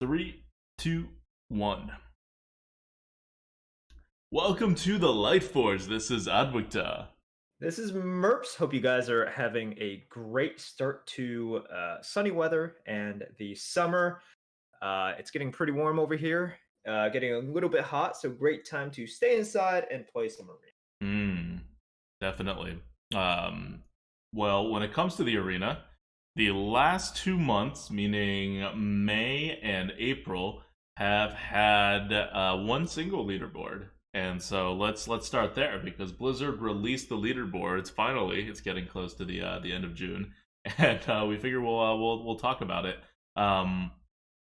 Three, two, one. Welcome to the Lightforge. This is Adwicta. This is Merps. Hope you guys are having a great start to sunny weather and the summer. It's getting pretty warm over here, getting a little bit hot, so great time to stay inside and play some arena. Mm, definitely. Um, well, when it comes to the arena, the last 2 months, meaning May and April, have had one single leaderboard. And so let's start there because Blizzard released the leaderboards. Finally, it's getting close to the end of June, and we figure we'll talk about it. Um,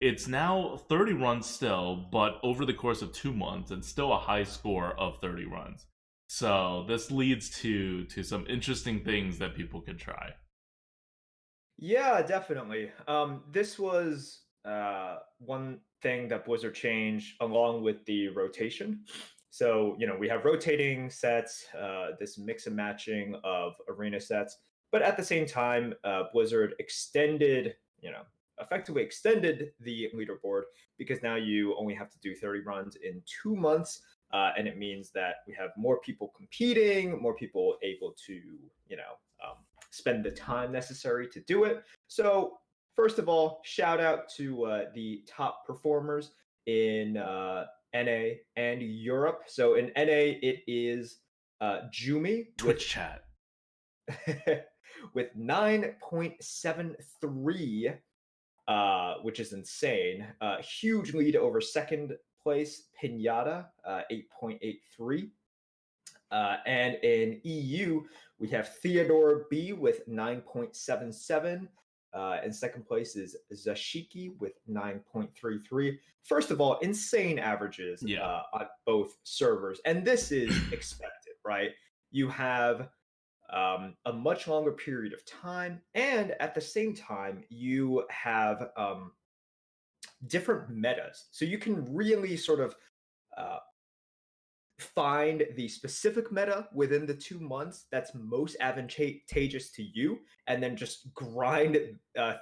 it's now 30 runs still, but over the course of 2 months, and still a high score of 30 runs. So this leads to some interesting things that people can try. Yeah, definitely. This was one thing that Blizzard changed along with the rotation. So, we have rotating sets, this mix and matching of arena sets, but at the same time, Blizzard effectively extended the leaderboard because now you only have to do 30 runs in 2 months. And it means that we have more people competing, more people able to, um, spend the time necessary to do it. So, first of all, shout out to the top performers in NA and Europe. So, in NA, it is Jumi Twitch chat. with 9.73, which is insane. Huge lead over second place Pinata, 8.83. And in EU, we have Theodore B with 9.77. And second place is Zashiki with 9.33. First of all, insane averages Yeah. on both servers. And this is expected, right? You have a much longer period of time. And at the same time, you have different metas. So you can really sort of uh, find the specific meta within the 2 months that's most advantageous to you, and then just grind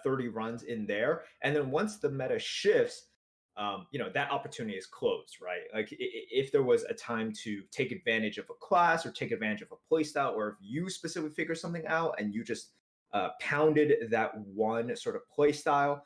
30 runs in there. And then once the meta shifts, that opportunity is closed, right? Like if there was a time to take advantage of a class or take advantage of a playstyle, or if you specifically figure something out and you just pounded that one sort of playstyle,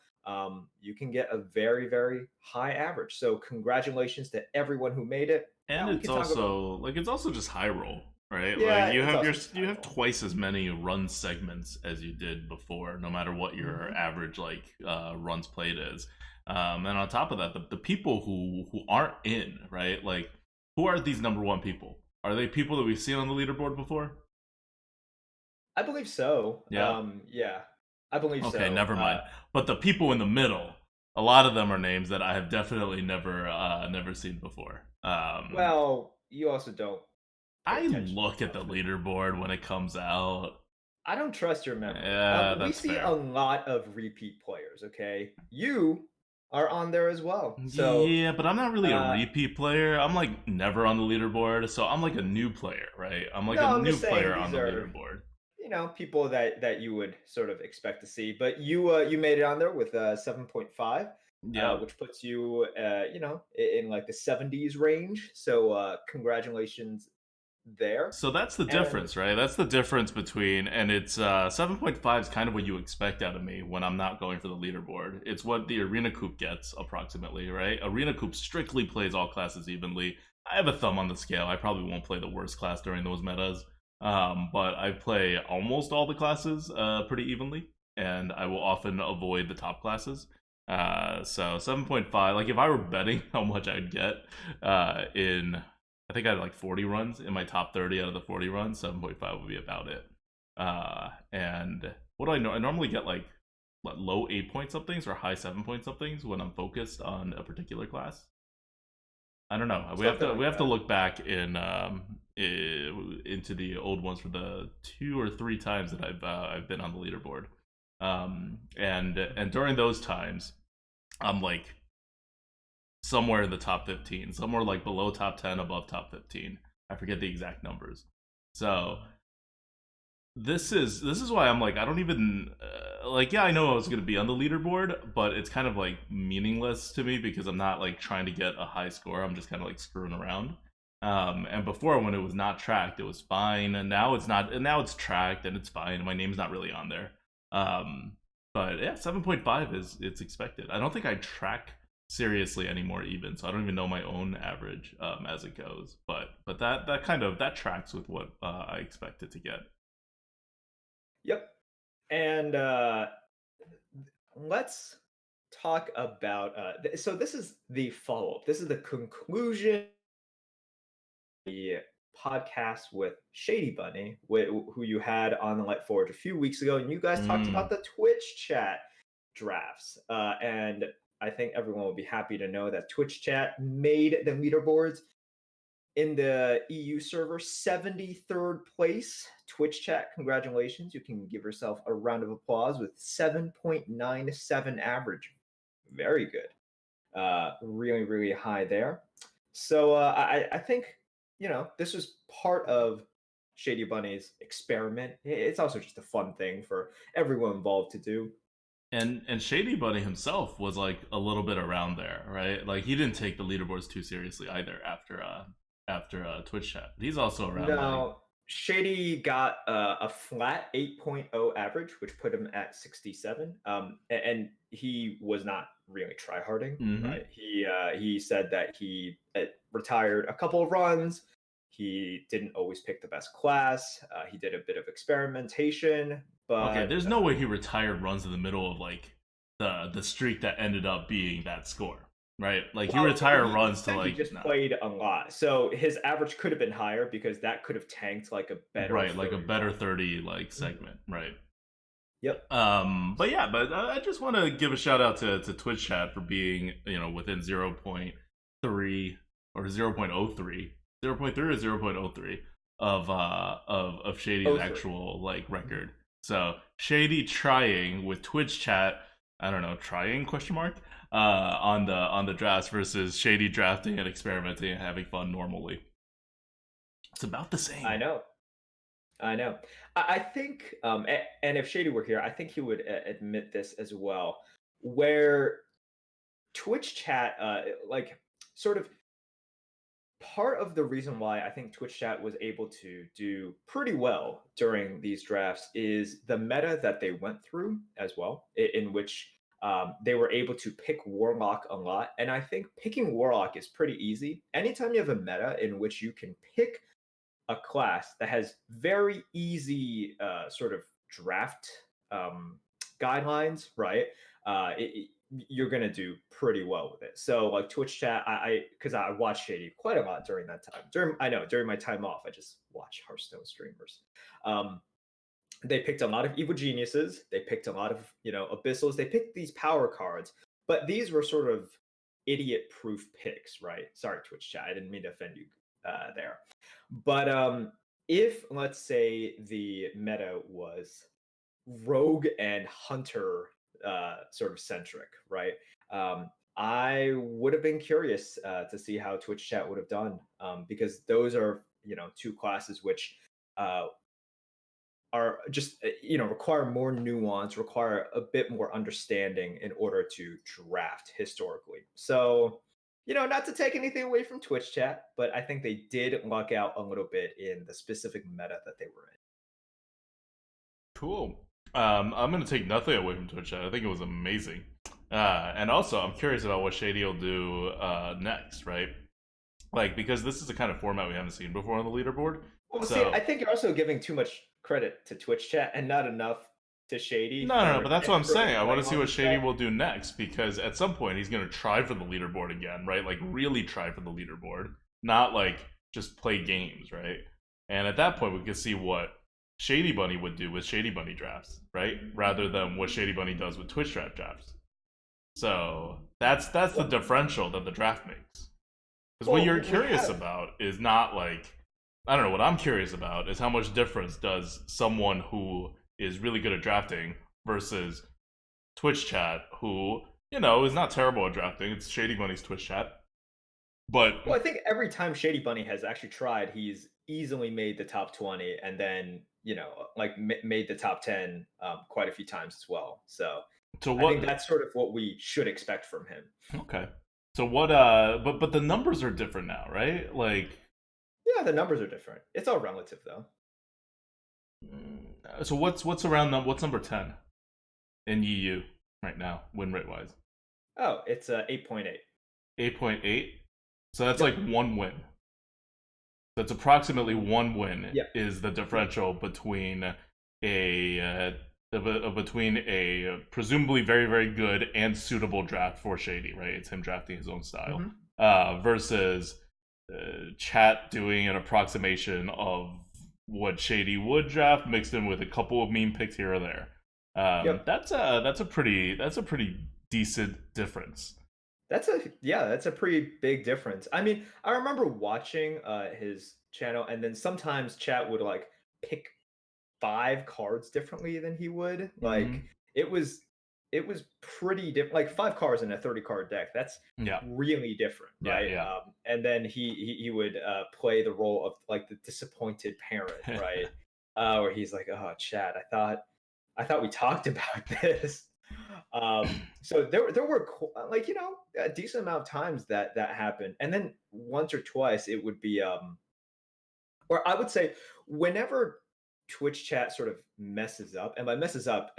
you can get a very, very high average. So congratulations to everyone who made it. And Now we it's can talk about. also just high roll, right? Like Yeah, it's also just you high have roll. twice as many run segments as you did before, no matter what your Hmm. average runs played is. And on top of that, the people who aren't in, right? Like, who are these number one people? Are they people that we've seen on the leaderboard before? I believe so. Yeah. Yeah, I believe Okay, so. never mind. But the people in the middle, a lot of them are names that I have definitely never seen before. Well, you also don't pay I attention look at the enough. leaderboard when it comes out. I don't trust your memory. Yeah, We that's see a fair. lot of repeat players. Okay, you are on there as well. So, Yeah, but I'm not really a uh, repeat player. I'm like never on the leaderboard, so I'm like a new player, right? I'm like no, a I'm new just saying player on these the are leaderboard. people that you would sort of expect to see. But you made it on there with 7.5, Yep. which puts you in like the 70s range. So congratulations there. So that's the And difference, right? That's the difference between, and it's 7.5 is kind of what you expect out of me when I'm not going for the leaderboard. It's what the Arena Coop gets approximately, right? Arena Coop strictly plays all classes evenly. I have a thumb on the scale. I probably won't play the worst class during those metas, but I play almost all the classes pretty evenly, and I will often avoid the top classes. So 7.5, like if I were betting how much I'd get in I think I had like 40 runs in my top 30 out of the 40 runs. 7.5 would be about it. And what do I know? I normally get like what, low 8 point somethings or high 7 point somethings when I'm focused on a particular class. I don't know. something We like have to that. look back into the old ones for the 2 or 3 times that I've been on the leaderboard. And during those times, I'm like somewhere in the top 15, somewhere like below top 10, above top 15. I forget the exact numbers. So this is why I'm like I don't even like yeah I know I was gonna be on the leaderboard, but it's kind of like meaningless to me because I'm not like trying to get a high score. I'm just kind of like screwing around. And before when it was not tracked, it was fine, and now it's not. And now it's tracked and it's fine. My name's not really on there. Um, but yeah, 7.5 is it's expected. I don't think I track seriously anymore even, so I don't even know my own average as it goes. But that kind of that tracks with what I expected to get. Yep. And let's talk about so this is the follow-up. This is the conclusion of the podcast with Shady Bunny, who you had on the Lightforge a few weeks ago, and you guys talked Mm. about the Twitch chat drafts. And I think everyone will be happy to know that Twitch chat made the leaderboards in the EU server, 73rd place. Twitch chat, congratulations. You can give yourself a round of applause with 7.97 average. Very good. Really, really high there. So I think, this was part of Shady Bunny's experiment. It's also just a fun thing for everyone involved to do. And Shady Bunny himself was like a little bit around there, right? Like he didn't take the leaderboards too seriously either after Twitch chat. He's also around like No, Shady got a flat 8.0 average, which put him at 67. And he was not really tryharding, mm-hmm. right? He said that he retired a couple of runs. He didn't always pick the best class. He did a bit of experimentation, Okay, but there's no way he retired runs in the middle of like the streak that ended up being that score, right? Like he well, retired he runs to said he like just no, played a lot, so his average could have been higher because that could have tanked like a better right, like a 30 better run. 30 like Mhm. segment, right? Yep. But yeah, but I just want to give a shout out to Twitch chat for being within 0.3 or 0.03, 0.3 or 0.03 of Shady's Oh, 03. actual like Mhm. record. So Shady trying with Twitch chat, I don't know, trying question mark on the drafts versus Shady drafting and experimenting and having fun normally. It's about the I same. know. I know. I think, and if Shady were here, I think he would admit this as well, where Twitch chat, like, sort of part of the reason why I think Twitch chat was able to do pretty well during these drafts is the meta that they went through as well, in which they were able to pick Warlock a lot. And I think picking Warlock is pretty easy. Anytime you have a meta in which you can pick a class that has very easy sort of draft um, guidelines, right? You're gonna do pretty well with it. So like Twitch chat, because I watched Shady quite a lot during that time. During my time off, I just watch Hearthstone streamers. Um, they picked a lot of evil geniuses. They picked a lot of abyssals. They picked these power cards, but these were sort of idiot-proof picks, right? Sorry, Twitch chat. I didn't mean to offend you there. But if let's say the meta was rogue and hunter sort of centric, right? I would have been curious to see how Twitch chat would have done because those are two classes which uh, are just require more nuance, require a bit more understanding in order to draft historically. So not to take anything away from Twitch chat, but I think they did luck out a little bit in the specific meta that they were in. Cool. I'm gonna take nothing away from Twitch chat. I think it was amazing. And also, I'm curious about what Shady will do next, right? Like because this is the kind of format we haven't seen before on the leaderboard. Well, see, I So think you're also giving too much credit to Twitch chat and not enough to Shady no, but for that's what I'm desperately saying. I want to playing see on what this Shady deck. will do next because at some point he's gonna try for the leaderboard again, right? Like really try for the leaderboard, not like just play games, right? And at that point, we could see what Shady Bunny would do with Shady Bunny drafts, right? Rather than what Shady Bunny does with Twitch drafts. So that's the Well, differential that the draft makes. Because what you're we curious have. about is not like I don't know. What I'm curious about is how much difference does someone who is really good at drafting versus Twitch chat, who is not terrible at drafting. It's Shady Bunny's Twitch chat, but Well, I think every time Shady Bunny has actually tried, he's easily made the top 20 and then, like made the top 10 quite a few times as well. So So I think what? that's sort of what we should expect from him. Okay. So what? But the numbers are different now, right? Like, Yeah, the numbers are different. It's all relative though. so what's number 10 in EU right now, win rate wise? Oh, it's 8.8. 8.8. So that's like Yep. one win. That's approximately one win Yep. is the differential between between a presumably very very good and suitable draft for Shady, right? It's him drafting his own style, Hmm. versus chat doing an approximation of what Shady would draft mixed in with a couple of meme picks here or there. Yep. That's a pretty decent difference. That's a pretty big difference. I mean, I remember watching his channel, and then sometimes chat would like pick 5 cards differently than he would. Like Hmm. it was it was pretty different. Like 5 cards in a 30 card deck. That's Yeah, really different, yeah, right? yeah. And then he would play the role of like the disappointed parent, right? Where he's like, "Oh, Chad, I thought we talked about this." So there were like a decent amount of times that happened, and then once or twice it would be or I would say whenever Twitch chat sort of messes up, and by messes up,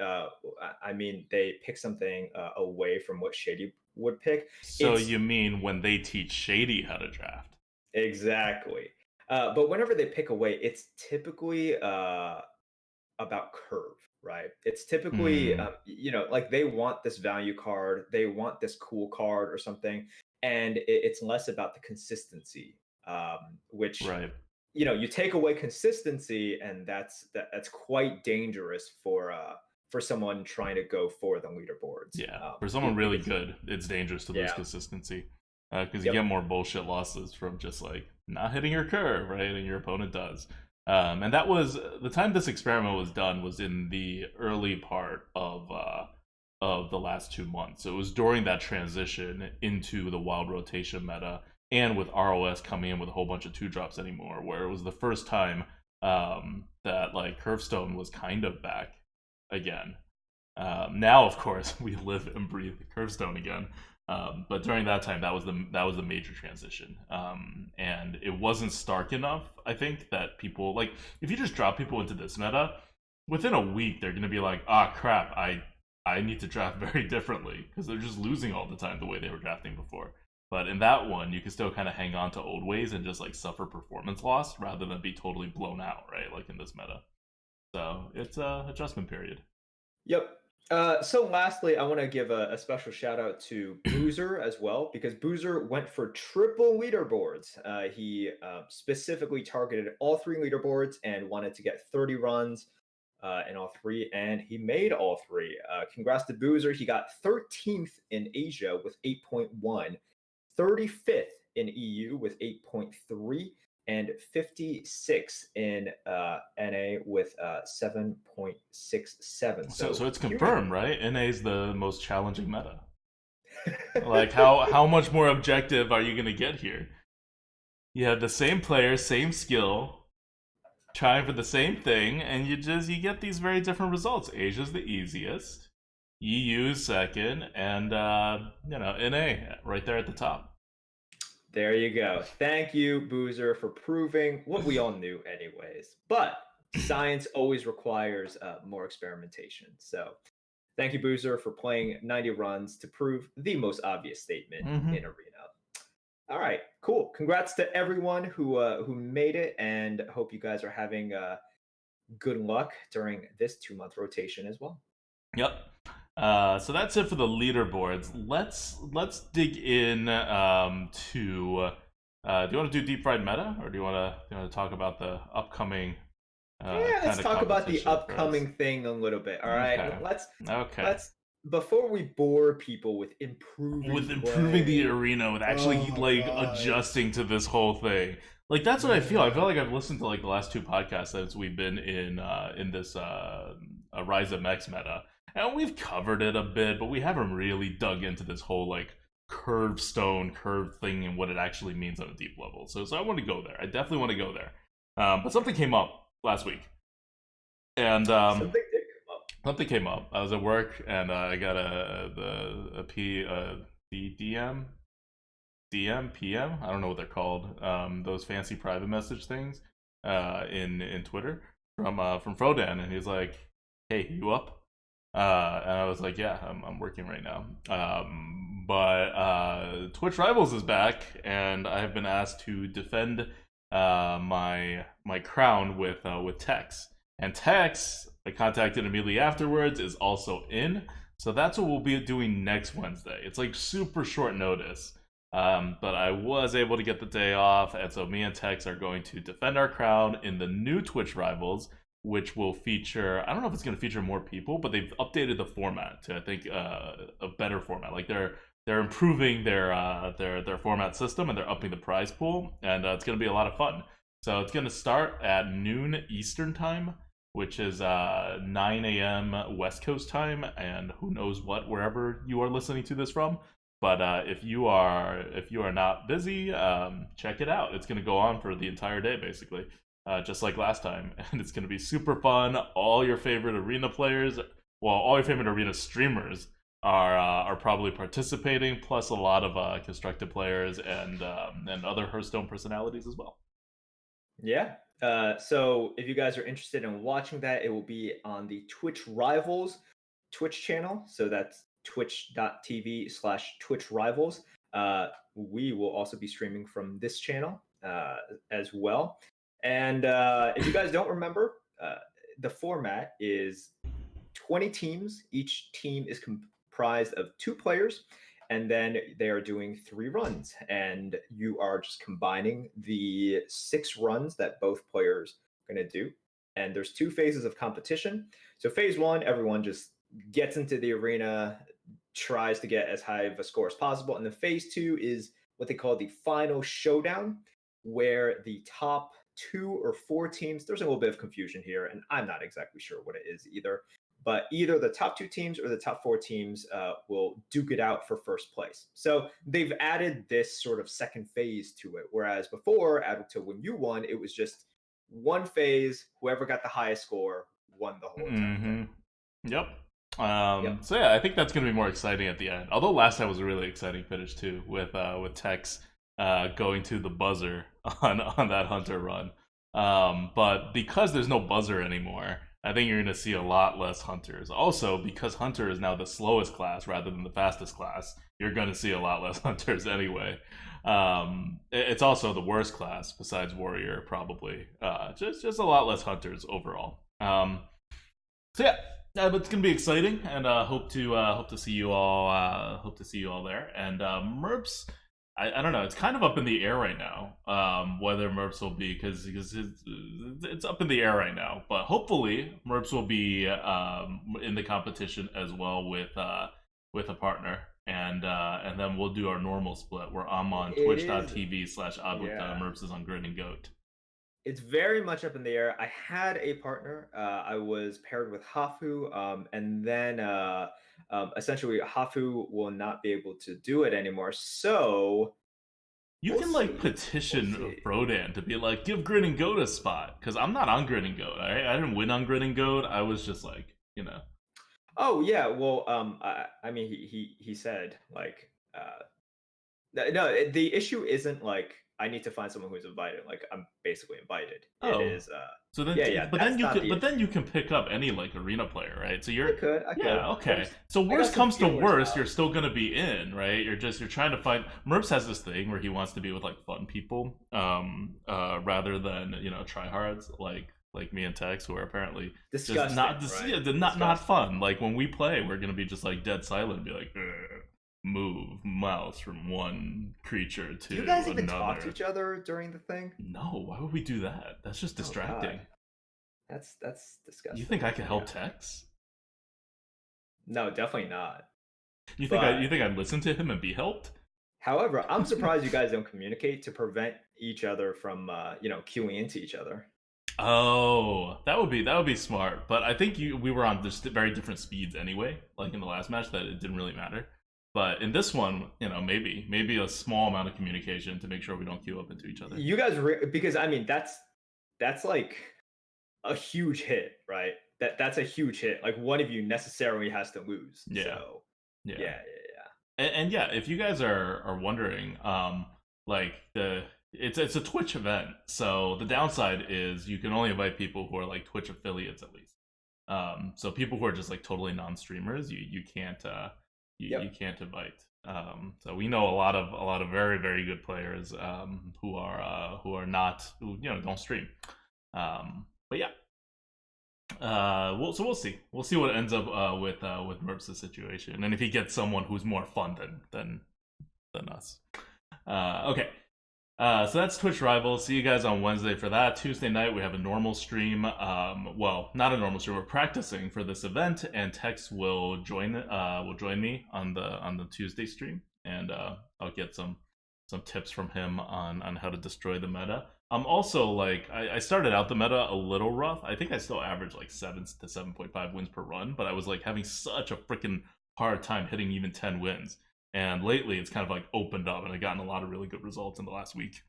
I mean they pick something away from what Shady would pick. So It's you mean when they teach Shady how to draft? exactly, but whenever they pick away, it's typically about curve, right? It's typically, Hmm. like they want this value card, they want this cool card or something, and it's less about the consistency, which Right. you take away consistency, and that's quite dangerous for someone trying to go for the leaderboards, Yeah. For someone really because good, it's dangerous to lose yeah, consistency. Because you yep, get more bullshit losses from just like not hitting your curve, right? And your opponent does. And that was the time this experiment was done was in the early part of the last 2 months. So it was during that transition into the wild rotation meta, and with ROS coming in with a whole bunch of two drops anymore, where it was the first time that like Curvestone was kind of back again. Now, of course, we live and breathe Curvestone again. But during that time, that was the major transition, and it wasn't stark enough. I think that people like if you just drop people into this meta, within a week they're gonna be like, ah, crap, I need to draft very differently because they're just losing all the time the way they were drafting before. But in that one, you can still kind of hang on to old ways and just like suffer performance loss rather than be totally blown out, right? Like in this meta. So it's a adjustment period. yep. So lastly, I want to give a special shout out to Boozer as well, because Boozer went for triple leaderboards. He specifically targeted all 3 leaderboards and wanted to get 30 runs in all 3, and he made all 3. Congrats to Boozer. He got 13th in Asia with 8.1, 35th in EU with 8.3, and 56 in NA with 7.67. So So it's huge. confirmed, right? NA is the most challenging meta. Like how much more objective are you gonna get here? You have the same player, same skill, trying for the same thing, and you get these very different results. Asia's the easiest, EU's second, and NA right there at the top. There you go. Thank you, Boozer, for proving what we all knew, anyways. But science always requires more experimentation. So thank you, Boozer, for playing 90 runs to prove the most obvious statement Mm-hmm. in Arena. All right, cool. Congrats to everyone who made it, and hope you guys are having good luck during this 2 month rotation as well. Yep. So that's it for the leaderboards. Let's dig in to. Do you want to do deep fried meta, or do you want to talk about the upcoming Yeah, let's kind of talk about the competition for us? upcoming thing a little bit. All right, Okay. Okay. let's before we bore people with improving With improving the play. arena, with actually Oh like God, adjusting to this whole thing. Like that's what I feel. I feel man. like I've listened to like the last two podcasts since we've been in this Rise of X meta, and we've covered it a bit, but we haven't really dug into this whole like curvestone curve thing and what it actually means on a deep level. So I want to go there. I definitely want to go there. But something came up last week. And Something did come up. something came up. I was at work and I got DM, PM. I don't know what they're called. Those fancy private message things in Twitter from Frodan, and he's like, "Hey, you up?" And I was like, "Yeah, I'm working right now." But Twitch Rivals is back, and I have been asked to defend my crown with Tex. And Tex, I contacted immediately afterwards, is also in. So that's what we'll be doing next Wednesday. It's like super short notice. But I was able to get the day off, and so me and Tex are going to defend our crown in the new Twitch Rivals, which will feature. I don't know if it's going to feature more people, but they've updated the format to I think a better format. Like they're improving their format system and they're upping the prize pool, and it's going to be a lot of fun. So it's going to start at noon Eastern time, which is 9 a.m. West Coast time, and who knows what wherever you are listening to this from. But if you are not busy, check it out. It's going to go on for the entire day, basically, just like last time, and it's going to be super fun. All your favorite arena players, well, all your favorite arena streamers are probably participating, plus a lot of constructed players and other Hearthstone personalities as well. Yeah. So if you guys are interested in watching that, it will be on the Twitch Rivals Twitch channel. So that's twitch.tv/Twitch Rivals. We will also be streaming from this channel as well. And if you guys don't remember, the format is 20 teams. Each team is comprised of 2 players, and then they are doing 3 runs. And you are just combining the 6 runs that both players are going to do. And there's 2 phases of competition. So phase 1, everyone just gets into the arena, tries to get as high of a score as possible. And then phase 2 is what they call the final showdown, where the top 2 or 4 teams, there's a little bit of confusion here, and I'm not exactly sure what it is either, but either the top 2 teams or the top 4 teams will duke it out for first place. So they've added this sort of second phase to it, whereas before, to when you won, it was just one phase, whoever got the highest score won the whole entire thing. Yep. Yep. So yeah, I think that's going to be more exciting at the end. Although last time was a really exciting finish too, with Tex going to the buzzer on that Hunter run. But because there's no buzzer anymore, I think you're going to see a lot less Hunters. Also, because Hunter is now the slowest class rather than the fastest class, you're going to see a lot less Hunters anyway. It's also the worst class besides Warrior, probably. Just a lot less Hunters overall. So yeah, but it's gonna be exciting, and hope to see you all. Hope to see you all there. And Merps, I don't know. It's kind of up in the air right now. Whether Merps will be because it's up in the air right now. But hopefully Merps will be in the competition as well with a partner. And then we'll do our normal split where I'm on twitch.tv/Odd Yeah. Merps is on Grin and Goat. It's very much up in the air. I had a partner. I was paired with Hafu, and then essentially Hafu will not be able to do it anymore. So You we'll can like see. petition We'll see. Frodan to be like, give Grin and Goat a spot, because I'm not on Grin and Goat. All right, I didn't win on Grin and Goat. I was just like, you know. Oh yeah. Well, I mean, he said like, no. The issue isn't like I need to find someone who's invited. Like I'm basically invited. It Oh, is. so then, Yeah, yeah. but then That's you not could, the but issue. then you can pick up any like arena player, right? So you're, I could. yeah, okay. So I got worst some comes to feelers worst, out. you're still gonna be in, right? You're trying to find. Merps has this thing where he wants to be with like fun people, rather than tryhards like me and Tex, who are apparently just Disgusting, not just right? yeah, they're not Disgusting. fun. Like when we play, we're gonna be just like dead silent and be like, "Ugh, move mouse from one creature Do you to guys even talk to another." each other during the thing? No, why would we do that? That's just Oh God, distracting. that's You disgusting. think I could help Yeah. Tex? No, definitely not. You But think I'd listen to him and be helped? however, I'm surprised you guys don't communicate to prevent each other from queuing into each other. Oh, that would be smart. But I think we were on just very different speeds anyway. Like in the last match, that it didn't really matter. But in this one, maybe a small amount of communication to make sure we don't queue up into each other. You guys, because I mean that's like a huge hit, right? that's a huge hit. Like one of you necessarily has to lose. Yeah, So yeah. yeah, And yeah, if you guys are wondering, like it's a Twitch event, so the downside is you can only invite people who are like Twitch affiliates at least. So people who are just like totally non-streamers, you can't yeah. you can't invite. So we know a lot of very very good players who are not who don't stream. But yeah, we'll see. We'll see what ends up with Merps' situation, and if he gets someone who's more fun than us. Okay. So that's Twitch Rivals. See you guys on Wednesday for that. Tuesday night we have a normal stream. Well, not a normal stream. We're practicing for this event, and Tex will join me on the Tuesday stream, and I'll get some tips from him on how to destroy the meta. I'm also like I started out the meta a little rough. I think I still average like 7 to 7.5 wins per run, but I was like having such a freaking hard time hitting even 10 wins. And lately, it's kind of like opened up, and I've gotten a lot of really good results in the last week,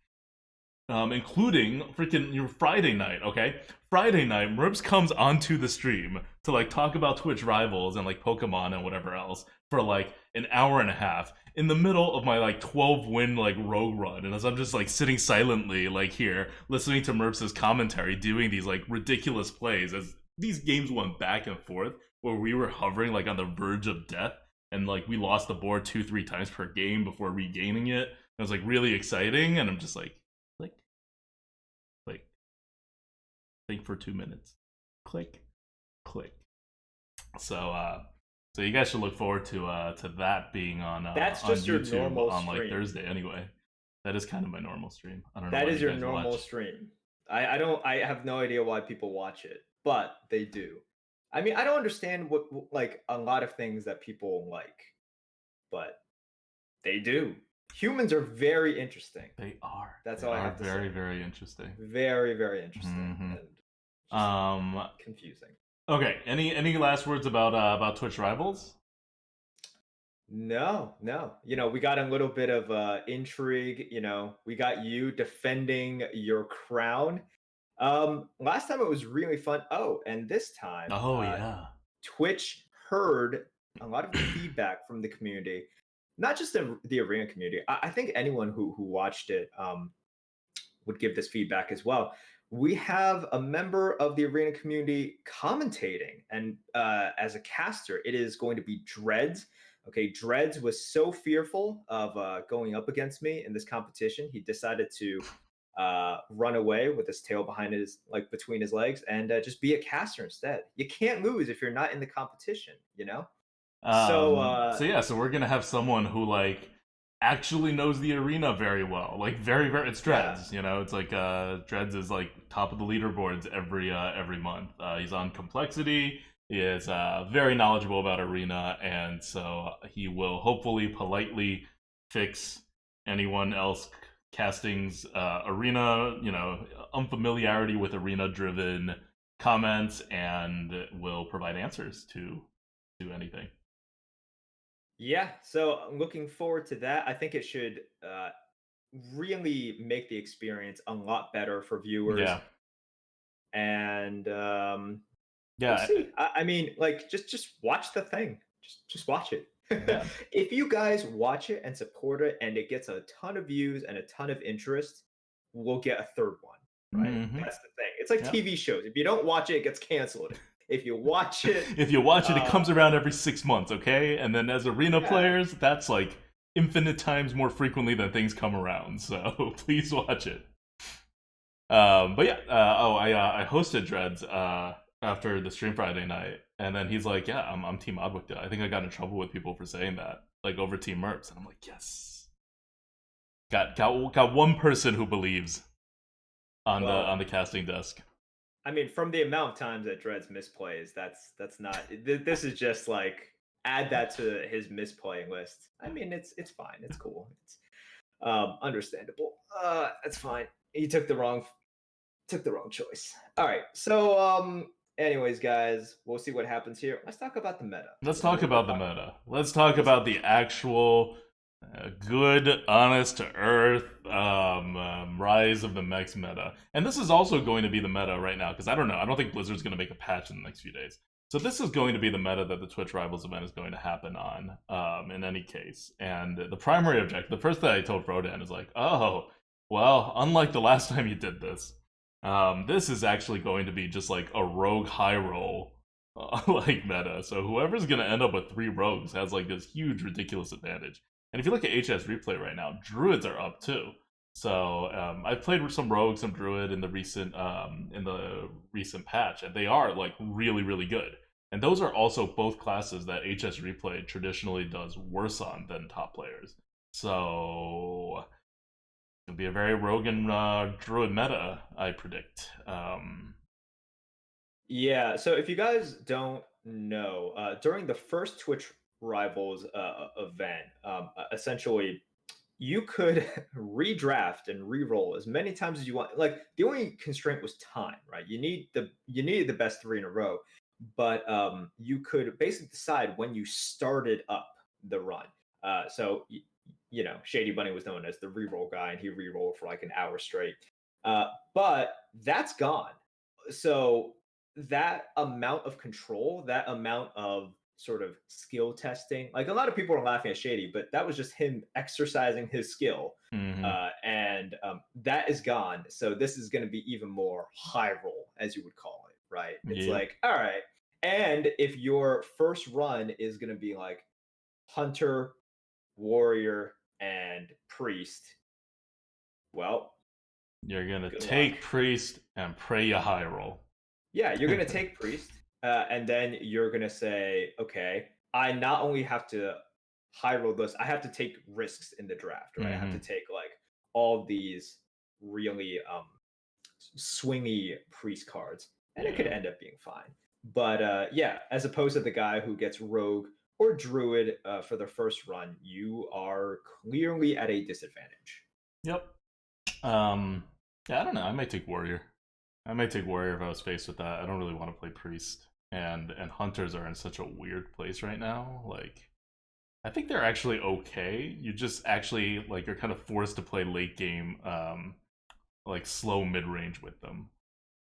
including freaking your Friday night. Okay, Friday night, Merps comes onto the stream to like talk about Twitch Rivals and like Pokemon and whatever else for like an hour and a half in the middle of my like 12 win like rogue run, and as I'm just like sitting silently like here listening to Merps' commentary, doing these like ridiculous plays as these games went back and forth where we were hovering like on the verge of death and like we lost the board 2-3 times per game before regaining it. It was like really exciting, and I'm just like, think for 2 minutes, click, click. So you guys should look forward to that being on That's on just your YouTube normal on like stream. Thursday anyway. That is kind of my normal stream. I don't know. That Why is you your guys normal watch. stream. I have no idea why people watch it, but they do. I mean, I don't understand what like a lot of things that people like, but they do. Humans are very interesting. They are. That's They all I are have to very say. very interesting. Very, very interesting Mm-hmm. and just Um. confusing. Okay. Any last words about Twitch Rivals? No, no. You know, we got a little bit of intrigue. You know, we got you defending your crown. Last time it was really fun. Oh, and this time, Oh yeah. Twitch heard a lot of the feedback from the community, not just the arena community. I think anyone who watched it would give this feedback as well. We have a member of the arena community commentating, and as a caster, it is going to be Dreads. Okay, Dreads was so fearful of going up against me in this competition, he decided to run away with his tail behind his like between his legs and just be a caster instead. You can't lose if you're not in the competition, you know. So So yeah, so we're gonna have someone who like actually knows the arena very well, like very very. It's yeah, Dreads, It's like Dreads is like top of the leaderboards every month. He's on complexity. He is very knowledgeable about arena, and so he will hopefully politely fix anyone else casting's arena, unfamiliarity with arena driven comments, and will provide answers to anything. yeah. So I'm looking forward to that. I think it should really make the experience a lot better for viewers. Yeah. And we'll Yeah, see. I mean, like, just watch the thing. Just watch it. yeah. If you guys watch it and support it, and it gets a ton of views and a ton of interest, we'll get a third one. Right? Mm-hmm. That's the thing. It's like Yeah. TV shows. If you don't watch it, it gets canceled. If you watch it, If you watch it, it comes around every 6 months, okay? And then as arena yeah. players, that's like infinite times more frequently than things come around. So please watch it. But yeah, I hosted Dreads after the stream Friday night, and then he's like, "Yeah, I'm Team Odwick. I think I got in trouble with people for saying that, like over Team Merps." And I'm like, "Yes, got one person who believes on the casting desk." I mean, from the amount of times that Dreads misplays, that's not. This is just like add that to his misplay list. I mean, it's fine. It's cool. It's understandable. It's fine. He took the wrong choice. All right. So anyways, guys, we'll see what happens here. Let's talk about the meta. Let's talk about the meta. Let's talk about the actual Good, honest to earth, rise of the mech meta. And this is also going to be the meta right now, because I don't know. I don't think Blizzard's going to make a patch in the next few days. So this is going to be the meta that the Twitch Rivals event is going to happen on, in any case. And the primary objective, the first thing I told Rodan is like, oh, well, unlike the last time you did this, this is actually going to be just like a rogue high roll, like meta. So whoever's going to end up with 3 rogues has like this huge, ridiculous advantage. And if you look at HS replay right now, druids are up too. So I've played with some rogue, some druid in the recent patch, and they are like really, really good. And those are also both classes that HS replay traditionally does worse on than top players. So it'll be a very rogue and druid meta, I predict. Yeah, so if you guys don't know, during the first Twitch Rivals event, essentially you could redraft and re-roll as many times as you want. Like the only constraint was time, right? You needed the best 3 in a row, but you could basically decide when you started up the run. So you know, Shady Bunny was known as the re-roll guy, and he re-rolled for like an hour straight. But that's gone. So that amount of control, that amount of sort of skill testing, like a lot of people are laughing at Shady, but that was just him exercising his skill. Mm-hmm. And that is gone. So this is going to be even more high roll, as you would call it, right? It's Yep. like, all right. And if your first run is going to be like hunter, warrior, and priest, well, You're gonna good luck. take priest and pray you high roll. Yeah, you're gonna take priest, and then you're gonna say, okay, I not only have to high roll this, I have to take risks in the draft, right? I have to take like all these really swingy priest cards, and it could Yeah. end up being fine. But yeah, as opposed to the guy who gets rogue or druid for their first run, you are clearly at a disadvantage. Yep. Yeah, I don't know. I might take warrior. I might take warrior if I was faced with that. I don't really want to play priest, and hunters are in such a weird place right now. Like, I think they're actually okay. You just actually like you're kind of forced to play late game, like slow mid range with them,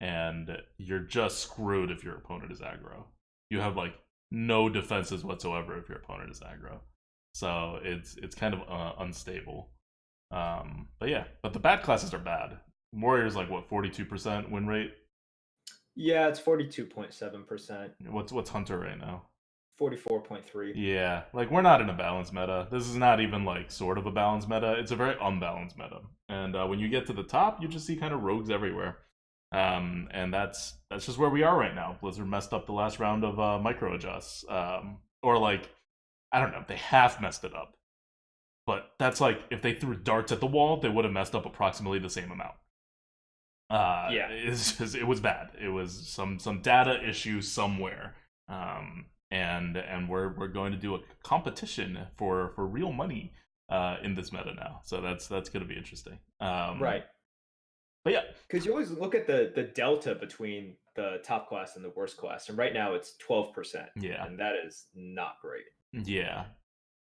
and you're just screwed if your opponent is aggro. You have like no defenses whatsoever if your opponent is aggro. So it's kind of unstable. But yeah, but the bad classes are bad. Warriors like what 42% win rate. Yeah, it's 42.7%, What's Hunter right now? 44.3. Yeah, like we're not in a balanced meta. This is not even like sort of a balanced meta. It's a very unbalanced meta. And when you get to the top, you just see kind of rogues everywhere. And that's just where we are right now. Blizzard messed up the last round of micro adjusts, or like I don't know, they half messed it up. But that's like if they threw darts at the wall, they would have messed up approximately the same amount. Yeah. It was bad. It was some data issue somewhere. And we're going to do a competition for real money in this meta now. So that's going to be interesting. Right. But yeah, Because you always look at the delta between the top class and the worst class, and right now it's 12%, yeah, and that is not great. yeah.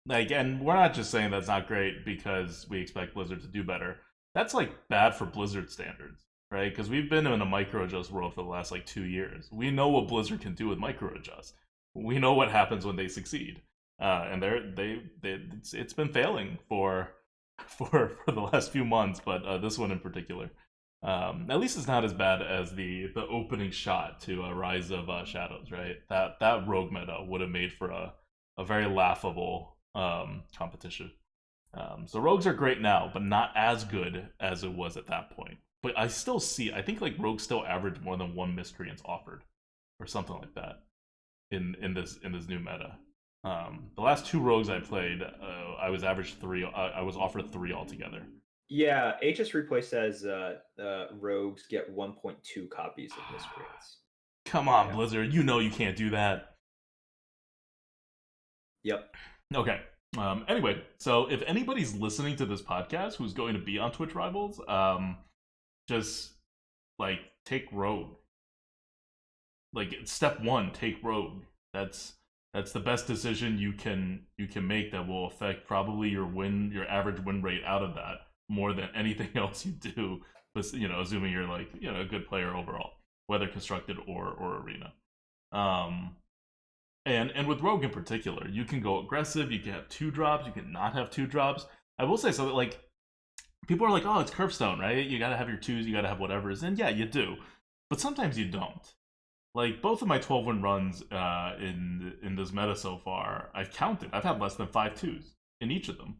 Like, and we're not just saying that's not great because we expect Blizzard to do better. That's like bad for Blizzard standards, right? Because we've been in a micro adjust world for the last like 2 years. We know what Blizzard can do with micro adjust. We know what happens when they succeed, and it's been failing for for the last few months, but this one in particular. At least it's not as bad as the opening shot to Rise of Shadows, right? That rogue meta would have made for a very laughable competition. So rogues are great now, but not as good as it was at that point. But I still see. I think like rogues still average more than one miscreants offered, or something like that in this new meta. The last 2 rogues I played, I was averaged 3. I was offered 3 altogether. Yeah, HS Replay says rogues get 1.2 copies of Miscreants. Come on, Yeah. Blizzard. You know you can't do that. Yep. Okay. Anyway, so if anybody's listening to this podcast who's going to be on Twitch Rivals, just like take Rogue. Like step 1, take Rogue. That's That's the best decision you can make that will affect probably your average win rate out of that more than anything else you do. But assuming you're like a good player overall, whether constructed or arena. Um, and with Rogue in particular, you can go aggressive. You can have 2 drops. You can not have 2 drops. I will say something like people are like, oh, it's Curvestone, right? You gotta have your 2s. You gotta have whatever's. And yeah, you do. But sometimes you don't. Like both of my 12-win runs in this meta so far, I've counted. I've had less than 5 2s in each of them.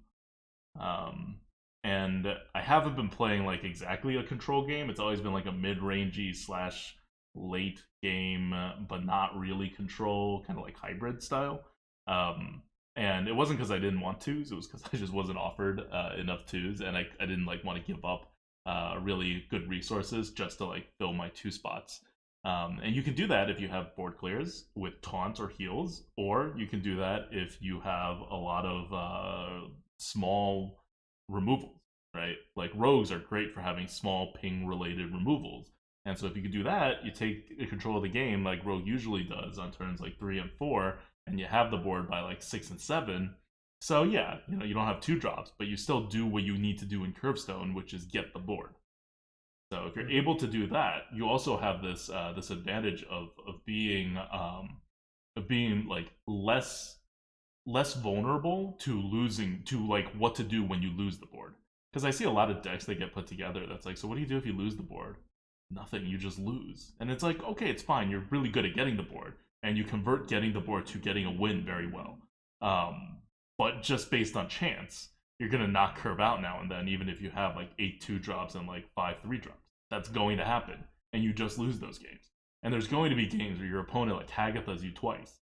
Um, and I haven't been playing like exactly a control game. It's always been like a mid-rangey slash late game, but not really control, kind of like hybrid style. Um, and it wasn't because I didn't want 2s; it was because I just wasn't offered enough 2s, and I didn't like want to give up really good resources just to like fill my 2 spots. And you can do that if you have board clears with taunt or heals, or you can do that if you have a lot of small removals, right? Like rogues are great for having small ping related removals. And so if you could do that, you take control of the game like Rogue usually does on turns like 3 and 4, and you have the board by like 6 and 7. So yeah, you don't have 2 drops, but you still do what you need to do in Curvestone, which is get the board. So if you're able to do that, you also have this advantage of being like less vulnerable to losing, to like what to do when you lose the board. Because I see a lot of decks that get put together that's like, so what do you do if you lose the board? Nothing, you just lose. And it's like, okay, it's fine, you're really good at getting the board, and you convert getting the board to getting a win very well. But just based on chance, you're gonna knock Curve out now and then, even if you have like 8 2 drops and like 5 3 drops. That's going to happen, and you just lose those games. And there's going to be games where your opponent like Hagathas you twice,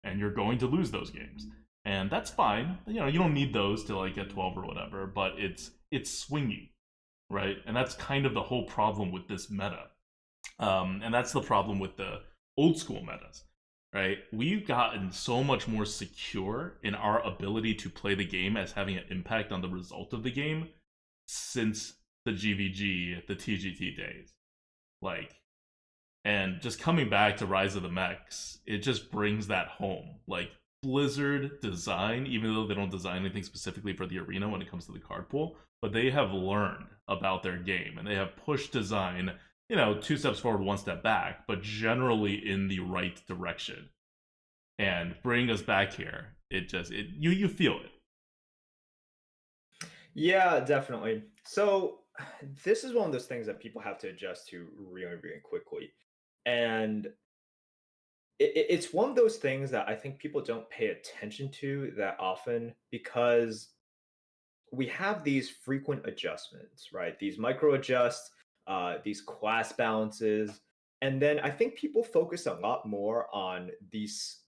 and you're going to lose those games, and that's fine. You don't need those to like get 12 or whatever, but it's swingy, right? And that's kind of the whole problem with this meta, and that's the problem with the old school metas, right? We've gotten so much more secure in our ability to play the game as having an impact on the result of the game since the GVG, the TGT days. Like, and just coming back to Rise of the Mechs, it just brings that home. Like, Blizzard design, even though they don't design anything specifically for the arena when it comes to the card pool, but they have learned about their game and they have pushed design, 2 steps forward, 1 step back, but generally in the right direction. And bring us back here, you feel it. Yeah, definitely. So this is one of those things that people have to adjust to really, really quickly. And it's one of those things that I think people don't pay attention to that often because we have these frequent adjustments, right? These micro adjusts, these class balances. And then I think people focus a lot more on these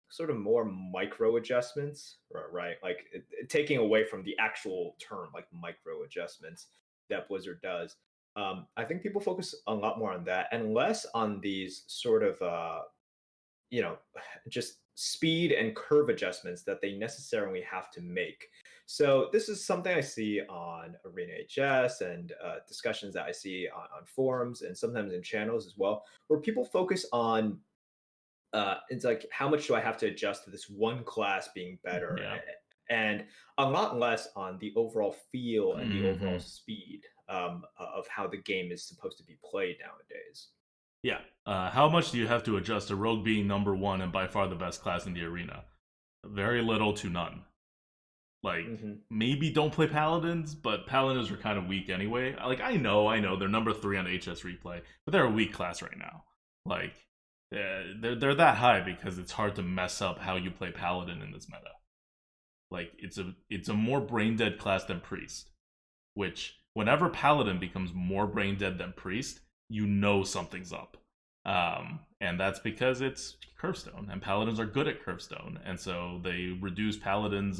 sort of more micro adjustments, right? Like taking away from the actual term, like micro adjustments that Blizzard does. I think people focus a lot more on that and less on these sort of, you know, just speed and curve adjustments that they necessarily have to make. So this is something I see on Arena HS and discussions that I see on forums and sometimes in channels as well, where people focus on it's like how much do I have to adjust to this one class being better, Yeah. and a lot less on the overall feel and the overall Mm-hmm. speed of how the game is supposed to be played nowadays. Yeah. How much do you have to adjust to Rogue being number 1 and by far the best class in the arena? Very little to none. Like, Hmm. maybe don't play Paladins, but Paladins are kind of weak anyway. Like, I know, they're number 3 on HS replay, but they're a weak class right now. Like, they're that high because it's hard to mess up how you play Paladin in this meta. Like, it's a more brain dead class than Priest, which whenever Paladin becomes more brain dead than Priest, something's up. And that's because it's Curvestone, and Paladins are good at Curvestone, and so they reduce Paladins'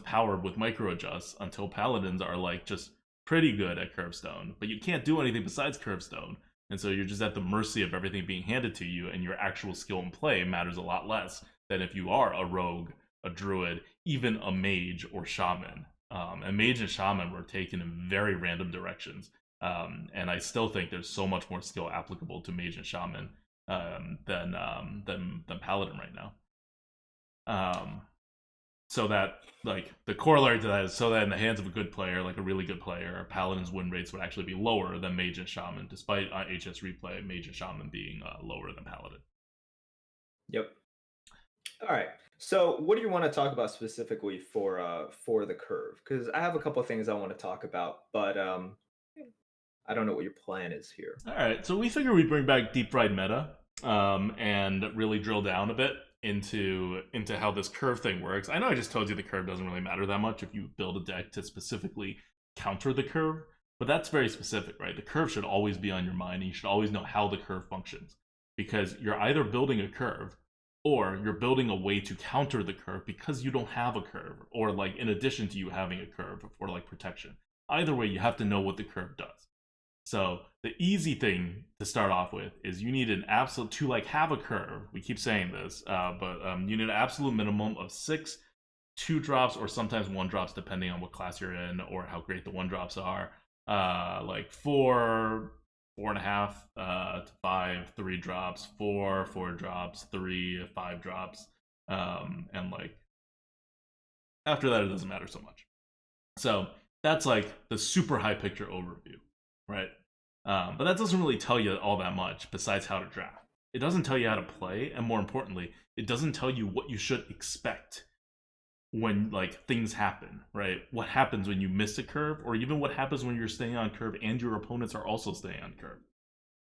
power with micro adjusts until Paladins are like just pretty good at Curvestone, but you can't do anything besides Curvestone, and so you're just at the mercy of everything being handed to you, and your actual skill and play matters a lot less than if you are a rogue, a druid, even a mage or shaman. And mage and shaman were taken in very random directions. And I still think there's so much more skill applicable to mage and shaman than Paladin right now. So that like the corollary to that is so that in the hands of a good player, like a really good player, Paladin's win rates would actually be lower than Mage and Shaman, despite HS replay, Mage and Shaman being lower than Paladin. Yep. All right. So, what do you want to talk about specifically for the curve? Because I have a couple of things I want to talk about, but I don't know what your plan is here. All right, so we figure we bring back deep fried meta, and really drill down a bit into how this curve thing works. I know I just told you the curve doesn't really matter that much if you build a deck to specifically counter the curve, but that's very specific, right? The curve should always be on your mind, and you should always know how the curve functions, because you're either building a curve or you're building a way to counter the curve because you don't have a curve, or like in addition to you having a curve for like protection. Either way, you have to know what the curve does. So the easy thing to start off with is you need an absolute to like have a curve. We keep saying this, but you need an absolute minimum of 6 2 drops or sometimes 1 drops depending on what class you're in or how great the 1 drops are. Like 4, 4.5 to 5 3 drops, 4 drops, 3 5 drops, and like after that it doesn't matter so much. So that's like the super high picture overview, right? But that doesn't really tell you all that much besides how to draft. It doesn't tell you how to play, and more importantly, it doesn't tell you what you should expect when like things happen, right? What happens when you miss a curve, or even what happens when you're staying on curve and your opponents are also staying on curve.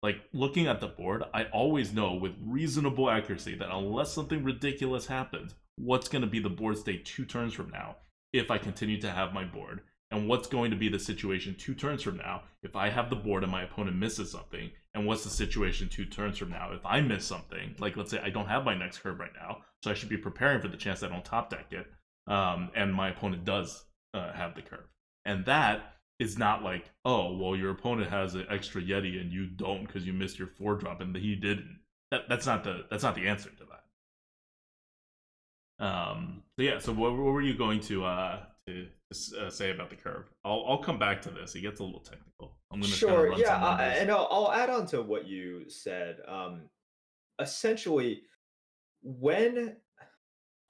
Like looking at the board, I always know with reasonable accuracy that unless something ridiculous happens, what's going to be the board state 2 turns from now if I continue to have my board, and what's going to be the situation 2 turns from now if I have the board and my opponent misses something, and what's the situation 2 turns from now if I miss something. Like let's say I don't have my next curve right now, so I should be preparing for the chance I don't top deck it, and my opponent does have the curve. And that is not like, oh, well, your opponent has an extra Yeti and you don't because you missed your 4 drop and he didn't. That's not the answer to that. So yeah, so what were you going to say about the curve? I'll come back to this. It gets a little technical. I'm going to kind of Sure. run Yeah, some numbers. and I'll add on to what you said. Essentially, when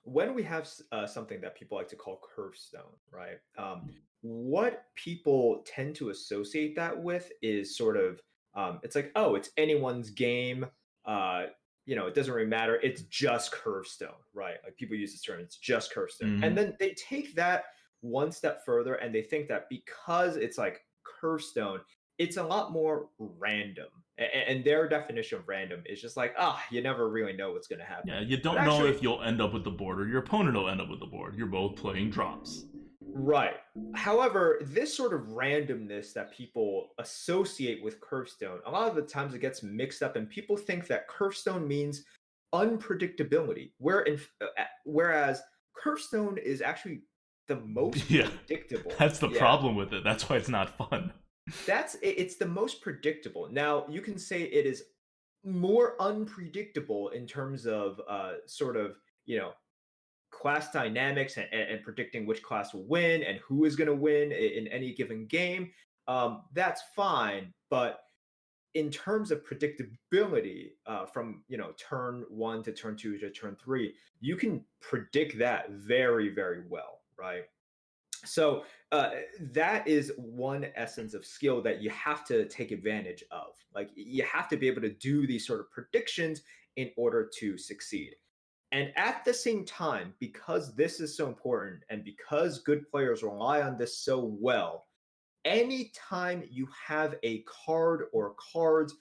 we have something that people like to call Curvestone, right? What people tend to associate that with is sort of it's like, oh, it's anyone's game. Uh, it doesn't really matter. It's just Curvestone, right? Like people use this term, it's just Curvestone, and Mm-hmm. then they take that one step further and they think that because it's like Curvestone, it's a lot more random. And their definition of random is just like, you never really know what's going to Yeah, happen. you But don't know actually, if you'll end up with the board or your opponent will end up with the board. You're both playing drops. right. However, this sort of randomness that people associate with Curvestone, a lot of the times it gets mixed up, and people think that Curvestone means unpredictability, whereas Curvestone is actually the most Yeah, predictable. that's the Yeah, problem with it. That's why it's not fun. it's the most predictable. Now, you can say it is more unpredictable in terms of sort of, class dynamics and predicting which class will win and who is going to win in any given game. That's fine, but in terms of predictability, from turn 1 to turn 2 to turn 3, you can predict that very, very well, right? So that is one essence of skill that you have to take advantage of. Like you have to be able to do these sort of predictions in order to succeed. And at the same time, because this is so important and because good players rely on this so well, anytime you have a card or cards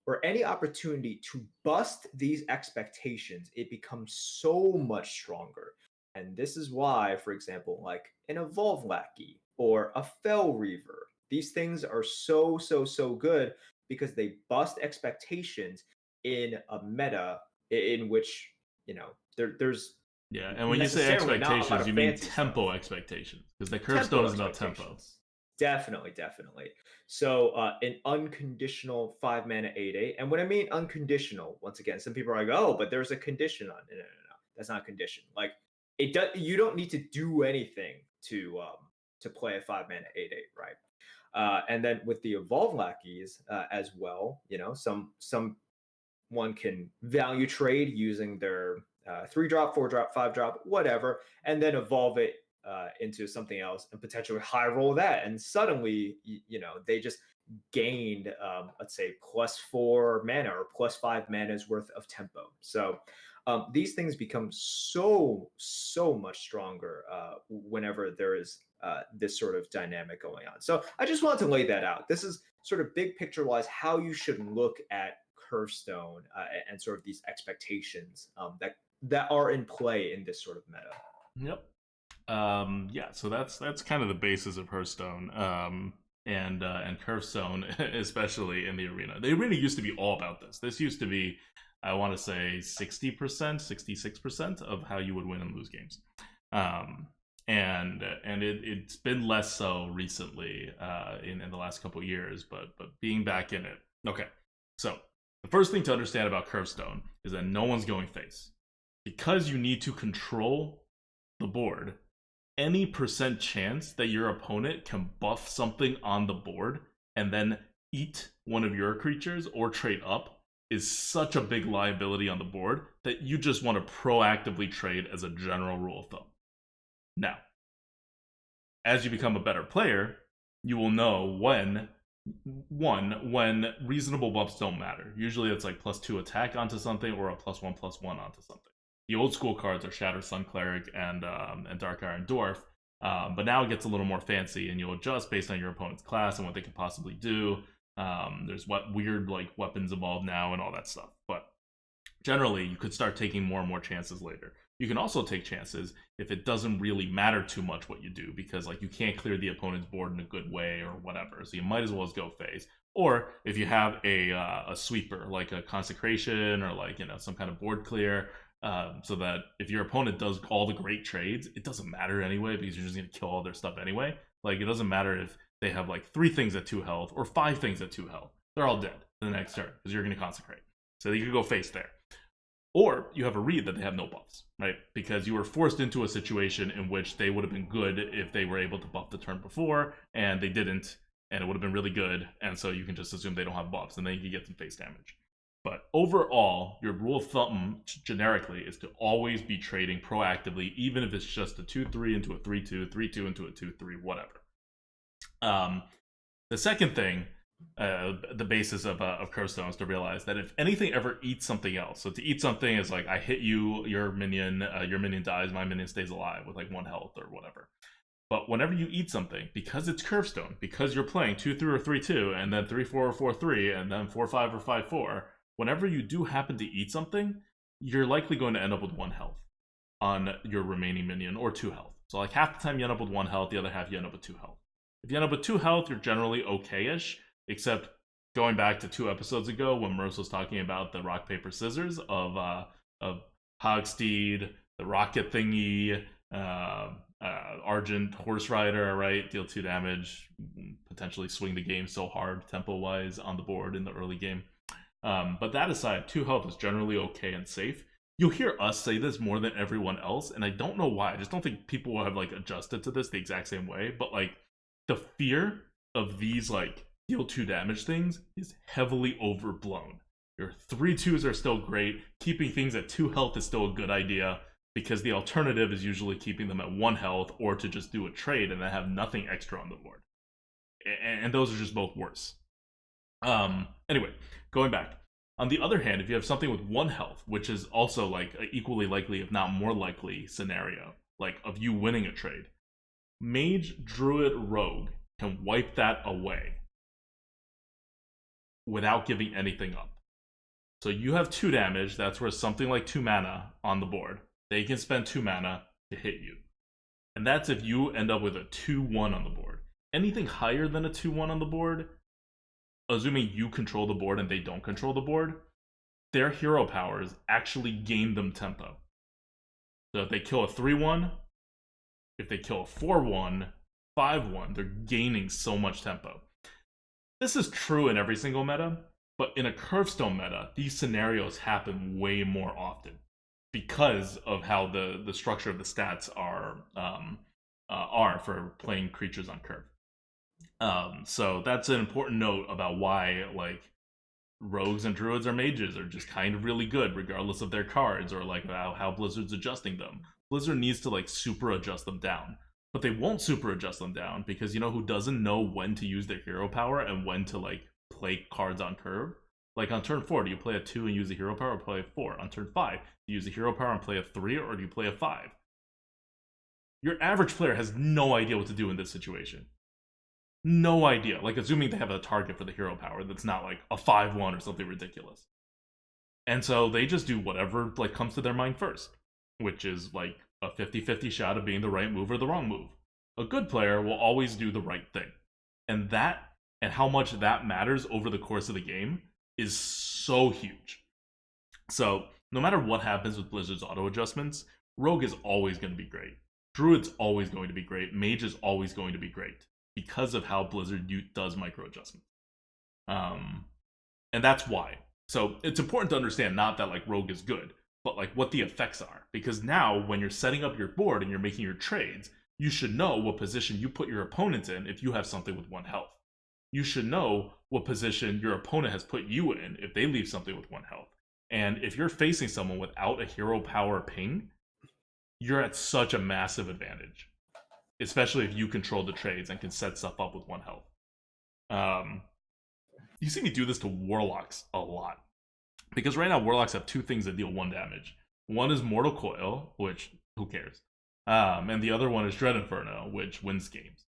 or any opportunity to bust these expectations, it becomes so much stronger. And this is why, for example, like an Evolve Lackey or a Fel Reaver, these things are so, so, so good because they bust expectations in a meta in which, there's Yeah, and when you say necessarily not a lot expectations, of you mean fancy stuff. tempo expectations, because the curve stone Tempo is about tempo. expectations. Definitely, definitely. So an unconditional 5 mana 8/8. And when I mean unconditional, once again, some people are like, oh, but there's a condition on it. No, no, no, no. That's not a condition. Like it does you don't need to do anything to play a 5 mana 8/8, right? And then with the evolve lackeys as well, some one can value trade using their 3 drop, 4 drop, 5 drop, whatever, and then evolve it into something else and potentially high roll that. And suddenly, they just gained, let's say, +4 mana or +5 mana's worth of tempo. So these things become so much stronger whenever there is this sort of dynamic going on. So I just wanted to lay that out. This is sort of big picture wise how you should look at Curvestone and sort of these expectations that are in play in this sort of meta. Yep. Yeah, so that's kind of the basis of Hearthstone. And Curvestone, especially in the arena. The arena used to be all about this. This used to be, I want to say, 60%, 66% of how you would win and lose games. And it's been less so recently in the last couple years, but being back in it. Okay, so the first thing to understand about Curvestone is that no one's going face. Because you need to control the board, any percent chance that your opponent can buff something on the board and then eat one of your creatures or trade up is such a big liability on the board that you just want to proactively trade as a general rule of thumb. Now, as you become a better player, you will know when reasonable buffs don't matter. Usually it's like +2 attack onto something or a +1/+1 onto something. The old school cards are Shatter Sun Cleric and Dark Iron Dwarf, but now it gets a little more fancy, and you'll adjust based on your opponent's class and what they can possibly do. There's weird like weapons involved now and all that stuff. But generally, you could start taking more and more chances later. You can also take chances if it doesn't really matter too much what you do, because like you can't clear the opponent's board in a good way or whatever. So you might as well just go phase. Or if you have a sweeper like a consecration or like some kind of board clear. So that if your opponent does all the great trades, it doesn't matter anyway because you're just going to kill all their stuff anyway. Like, it doesn't matter if they have like 3 things at 2 health or 5 things at 2 health. They're all dead the next turn because you're going to consecrate. So you could go face there. Or you have a read that they have no buffs, right? Because you were forced into a situation in which they would have been good if they were able to buff the turn before, and they didn't, and it would have been really good, and so you can just assume they don't have buffs, and then you can get some face damage. But overall, your rule of thumb, generically, is to always be trading proactively, even if it's just a 2/3 into a 3/2, 3/2 into a 2/3, whatever. The second thing, the basis of Curvestone is to realize that if anything ever eats something else, so to eat something is like, I hit you, your minion dies, my minion stays alive with like 1 health or whatever. But whenever you eat something, because it's Curvestone, because you're playing 2/3 or 3/2, and then 3/4 or 4/3, and then 4/5 or 5/4, whenever you do happen to eat something, you're likely going to end up with 1 health on your remaining minion, or 2 health. So like half the time you end up with 1 health, the other half you end up with 2 health. If you end up with 2 health, you're generally okay-ish, except going back to 2 episodes ago when Merce was talking about the rock, paper, scissors of Hogsteed, the rocket thingy, Argent Horse Rider, right? Deal 2 damage, potentially swing the game so hard tempo-wise on the board in the early game. But that aside, 2 health is generally okay and safe. You'll hear us say this more than everyone else, and I don't know why. I just don't think people will have like adjusted to this the exact same way. But like the fear of these like deal 2 damage things is heavily overblown. Your 3/2s are still great. Keeping things at 2 health is still a good idea, because the alternative is usually keeping them at 1 health or to just do a trade and then have nothing extra on the board. And those are just both worse. Anyway, going back. On the other hand, if you have something with 1 health, which is also like an equally likely, if not more likely, scenario, like of you winning a trade, Mage, Druid, Rogue can wipe that away without giving anything up. So you have 2 damage, that's worth something like 2 mana on the board. They can spend 2 mana to hit you. And that's if you end up with a 2/1 on the board. Anything higher than a 2/1 on the board, assuming you control the board and they don't control the board, their hero powers actually gain them tempo. So if they kill a 3/1, if they kill a 4/1, 5/1, they're gaining so much tempo. This is true in every single meta, but in a Curvestone meta, these scenarios happen way more often because of how the structure of the stats are for playing creatures on Curve. So that's an important note about why, like, rogues and druids or mages are just kind of really good regardless of their cards or like how Blizzard's adjusting them. Blizzard needs to like super adjust them down. But they won't super adjust them down because you know who doesn't know when to use their hero power and when to like play cards on curve? Like on turn 4, do you play a 2 and use a hero power or play a 4? On turn 5, do you use a hero power and play a 3 or do you play a 5? Your average player has no idea what to do in this situation. No idea. Like, assuming they have a target for the hero power that's not like a 5-1 or something ridiculous. And so they just do whatever like comes to their mind first, which is like a 50-50 shot of being the right move or the wrong move. A good player will always do the right thing. And that and how much that matters over the course of the game is so huge. So, no matter what happens with Blizzard's auto adjustments, Rogue is always going to be great. Druid's always going to be great. Mage is always going to be great because of how Blizzard does micro adjustments. And that's why. So it's important to understand not that like Rogue is good, but like what the effects are. Because now when you're setting up your board and you're making your trades, you should know what position you put your opponent in if you have something with 1 health. You should know what position your opponent has put you in if they leave something with 1 health. And if you're facing someone without a hero power ping, you're at such a massive advantage. Especially if you control the trades and can set stuff up with 1 health. You see me do this to Warlocks a lot. Because right now, Warlocks have 2 things that deal 1 damage. One is Mortal Coil, which, who cares? And the other one is Dread Inferno, which wins games.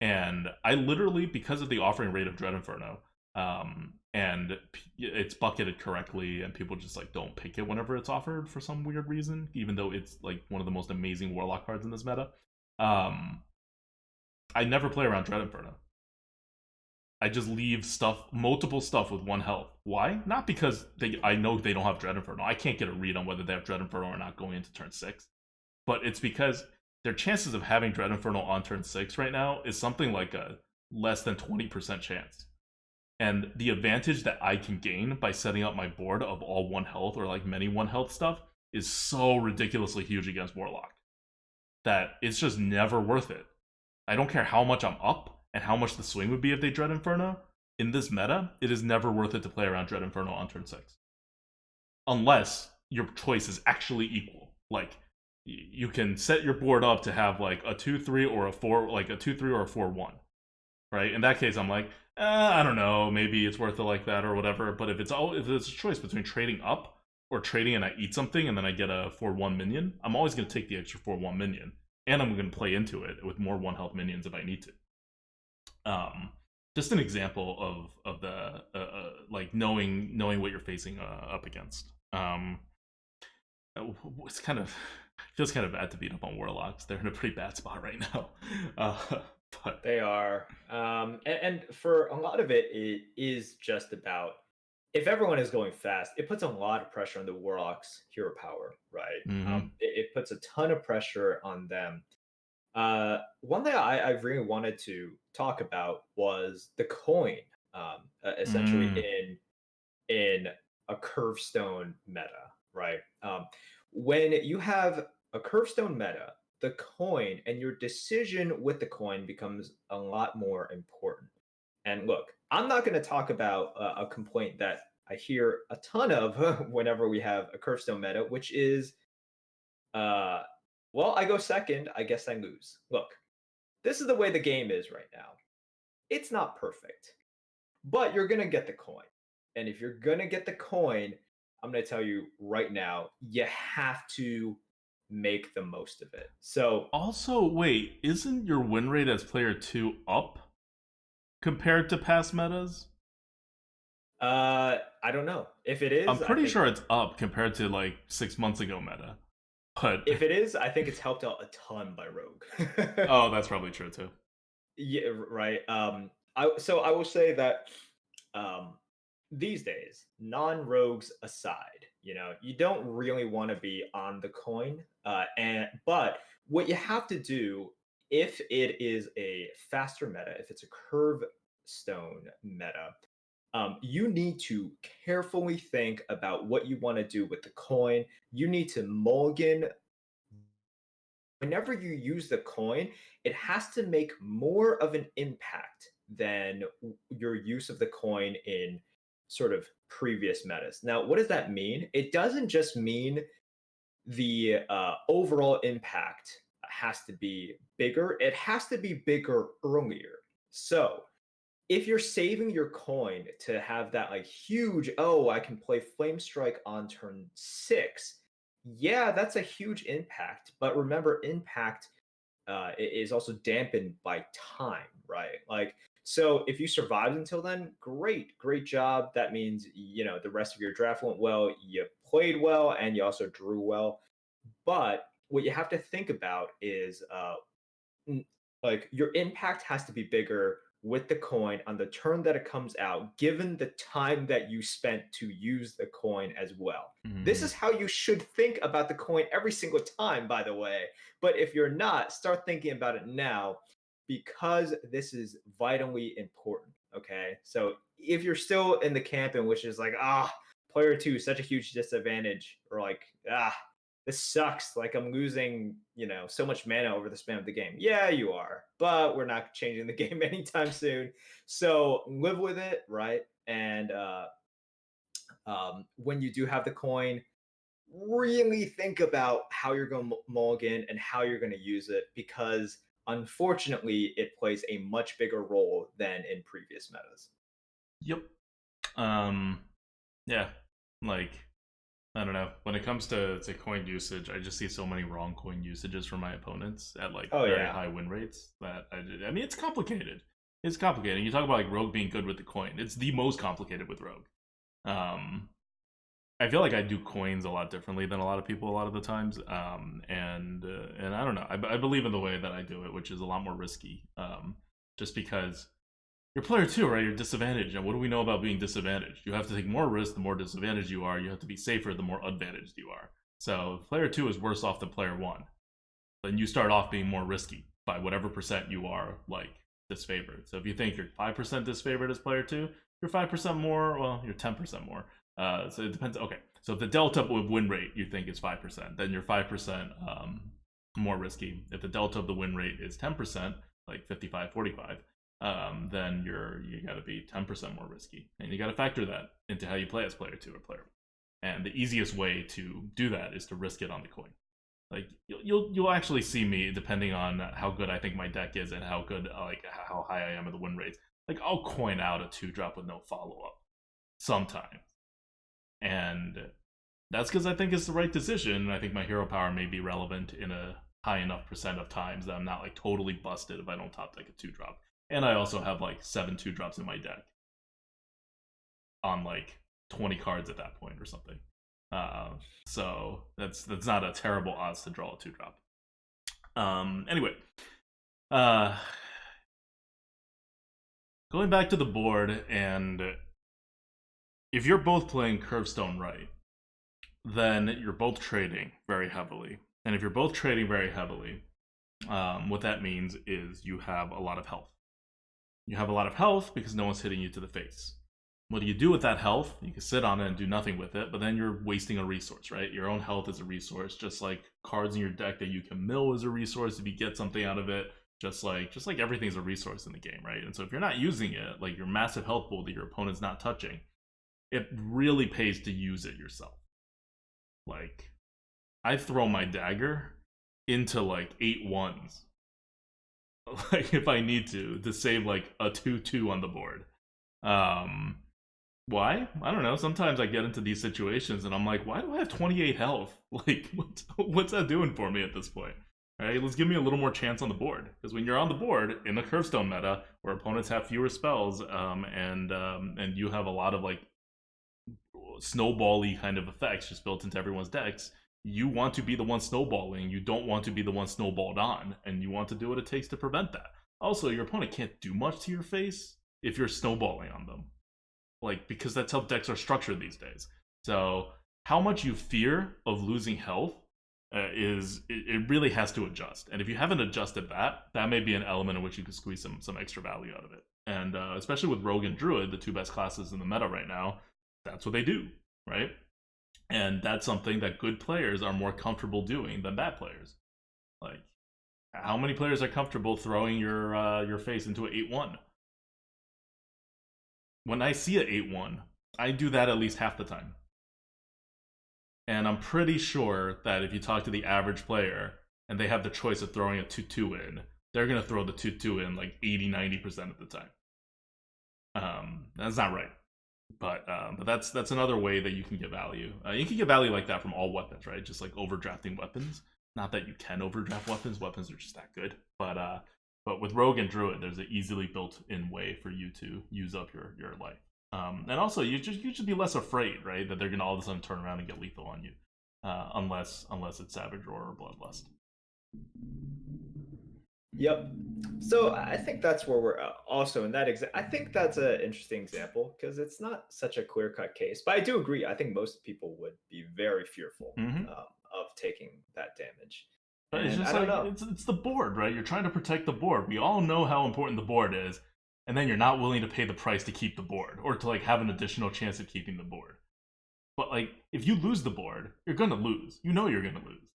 And I literally, because of the offering rate of Dread Inferno, and it's bucketed correctly, and people just like don't pick it whenever it's offered for some weird reason, even though it's like one of the most amazing Warlock cards in this meta. I never play around Dread Inferno. I just leave multiple stuff with 1 health. Why? Not because I know they don't have Dread Inferno. I can't get a read on whether they have Dread Inferno or not going into turn 6. But it's because their chances of having Dread Inferno on turn 6 right now is something like a less than 20% chance. And the advantage that I can gain by setting up my board of all 1 health or like many 1 health stuff is so ridiculously huge against Warlock that it's just never worth it. I don't care how much I'm up and how much the swing would be if they Dread Inferno. In this meta, it is never worth it to play around Dread Inferno on turn 6. Unless your choice is actually equal. Like, you can set your board up to have like a 2-3 or a 4, like a 2-3 or a 4-1. Right? In that case, I'm like, I don't know, maybe it's worth it like that or whatever. But if it's a choice between trading up or trading and I eat something and then I get a 4-1 minion, I'm always going to take the extra 4-1 minion. And I'm going to play into it with more 1 health minions if I need to. Just an example of the like knowing what you're facing up against. It's kind of feels kind of bad to beat up on Warlocks. They're in a pretty bad spot right now. But They are, and for a lot of it, it is just about if everyone is going fast, it puts a lot of pressure on the Warlock's hero power, right? mm-hmm, It puts a ton of pressure on them. One thing I really wanted to talk about was the coin, essentially mm, in a Curvestone meta, right? When you have a Curvestone meta, the coin and your decision with the coin becomes a lot more important. And look, I'm not going to talk about a complaint that I hear a ton of whenever we have a Curvestone meta, which is, uh, well, I go second, I guess I lose. Look, this is the way the game is right now. It's not perfect, but you're going to get the coin. And if you're going to get the coin, I'm going to tell you right now, you have to make the most of it. So, also, wait, isn't your win rate as player 2 up compared to past metas? I don't know. If it I'm is, I pretty think sure it's up compared to like 6 months ago meta. But if it is, I think it's helped out a ton by Rogue. oh, that's probably true too. Yeah, right. I will say that um, these days, non-rogues aside, you don't really want to be on the coin. But what you have to do if it is a faster meta, if it's a curve stone meta, you need to carefully think about what you want to do with the coin. You need to mulligan whenever you use the coin, it has to make more of an impact than your use of the coin in sort of previous metas. Now, what does that mean? It doesn't just mean the overall impact has to be bigger, it has to be bigger earlier. So, if you're saving your coin to have that like huge, oh, I can play Flame Strike on turn 6, yeah, that's a huge impact. But remember, impact is also dampened by time, right? Like, so if you survived until then, great job. That means, the rest of your draft went well, you played well, and you also drew well. But what you have to think about is like your impact has to be bigger with the coin on the turn that it comes out, given the time that you spent to use the coin as well. This Mm. is how you should think about the coin every single time, by the way. But if you're not, start thinking about it now because this is vitally important. Okay. So if you're still in the camp in which is like, player two, such a huge disadvantage, or like, this sucks. Like I'm losing, so much mana over the span of the game. Yeah, you are, but we're not changing the game anytime soon. So live with it, right? And when you do have the coin, really think about how you're going to mulligan and how you're going to use it because unfortunately, it plays a much bigger role than in previous metas. Yep. Yeah. Like, I don't know. When it comes to coin usage, I just see so many wrong coin usages from my opponents at like Oh very yeah. high win rates that I mean, it's complicated. It's complicated. You talk about like Rogue being good with the coin. It's the most complicated with Rogue. Um, I feel like I do coins a lot differently than a lot of people a lot of the times. And I don't know. I believe in the way that I do it, which is a lot more risky. Just because you're player two, right? You're disadvantaged. And what do we know about being disadvantaged? You have to take more risk the more disadvantaged you are. You have to be safer the more advantaged you are. So if player two is worse off than player one, then you start off being more risky by whatever percent you are like disfavored. So if you think you're 5% disfavored as player two, you're 5% more, well, you're 10% more. So it depends. Okay, so if the delta of win rate you think is 5%, then you're 5% more risky. If the delta of the win rate is 10%, like 55-45, then you got to be 10% more risky, and you got to factor that into how you play as player two or player. And the easiest way to do that is to risk it on the coin. Like you'll actually see me, depending on how good I think my deck is and how good like how high I am at the win rates. Like I'll coin out a 2-drop with no follow up sometimes, and that's because I think it's the right decision. I think my hero power may be relevant in a high enough percent of times that I'm not like totally busted if I don't top deck a 2-drop. And I also have like 7 2-drops in my deck on like 20 cards at that point or something. So that's not a terrible odds to draw a 2-drop. Anyway, going back to the board, and if you're both playing Curvestone right, then you're both trading very heavily. And if you're both trading very heavily, what that means is you have a lot of health. You have a lot of health because no one's hitting you to the face. What do you do with that health? You can sit on it and do nothing with it, but then you're wasting a resource, right? Your own health is a resource, just like cards in your deck that you can mill is a resource if you get something out of it. Just like everything's a resource in the game, right? And so if you're not using it, like your massive health pool that your opponent's not touching, it really pays to use it yourself. Like, I throw my dagger into like 8 ones, like if I need to save like a 2/2 on the board. Why? I don't know. Sometimes I get into these situations and I'm like, why do I have 28 health? Like, what's that doing for me at this point? All right, let's give me a little more chance on the board. Because when you're on the board in the Curvestone meta, where opponents have fewer spells, and you have a lot of like snowball-y kind of effects just built into everyone's decks, you want to be the one snowballing. You don't want to be the one snowballed on, and you want to do what it takes to prevent that. Also, your opponent can't do much to your face if you're snowballing on them. Like, because that's how decks are structured these days. So how much you fear of losing health it really has to adjust. And if you haven't adjusted that may be an element in which you can squeeze some extra value out of it. And especially with Rogue and Druid, the two best classes in the meta right now, that's what they do, right? And that's something that good players are more comfortable doing than bad players. Like, how many players are comfortable throwing your face into an 8-1? When I see an 8-1, I do that at least half the time. And I'm pretty sure that if you talk to the average player and they have the choice of throwing a 2-2 in, they're going to throw the 2-2 in like 80-90% of the time. That's not right. But that's another way that you can get value. You can get value like that from all weapons, right? Just like overdrafting weapons. Not that you can overdraft weapons. Weapons are just that good. But with Rogue and Druid, there's an easily built-in way for you to use up your life. And also, you should be less afraid, right, that they're gonna all of a sudden turn around and get lethal on you, unless it's Savage or Bloodlust. Yep. So I think that's where we're also in that I think that's an interesting example because it's not such a clear-cut case. But I do agree. I think most people would be very fearful of taking that damage. But it's And just I don't like know. it's the board, right? You're trying to protect the board. We all know how important the board is, and then you're not willing to pay the price to keep the board or to like have an additional chance of keeping the board. But like if you lose the board, you're gonna lose. You know you're gonna lose.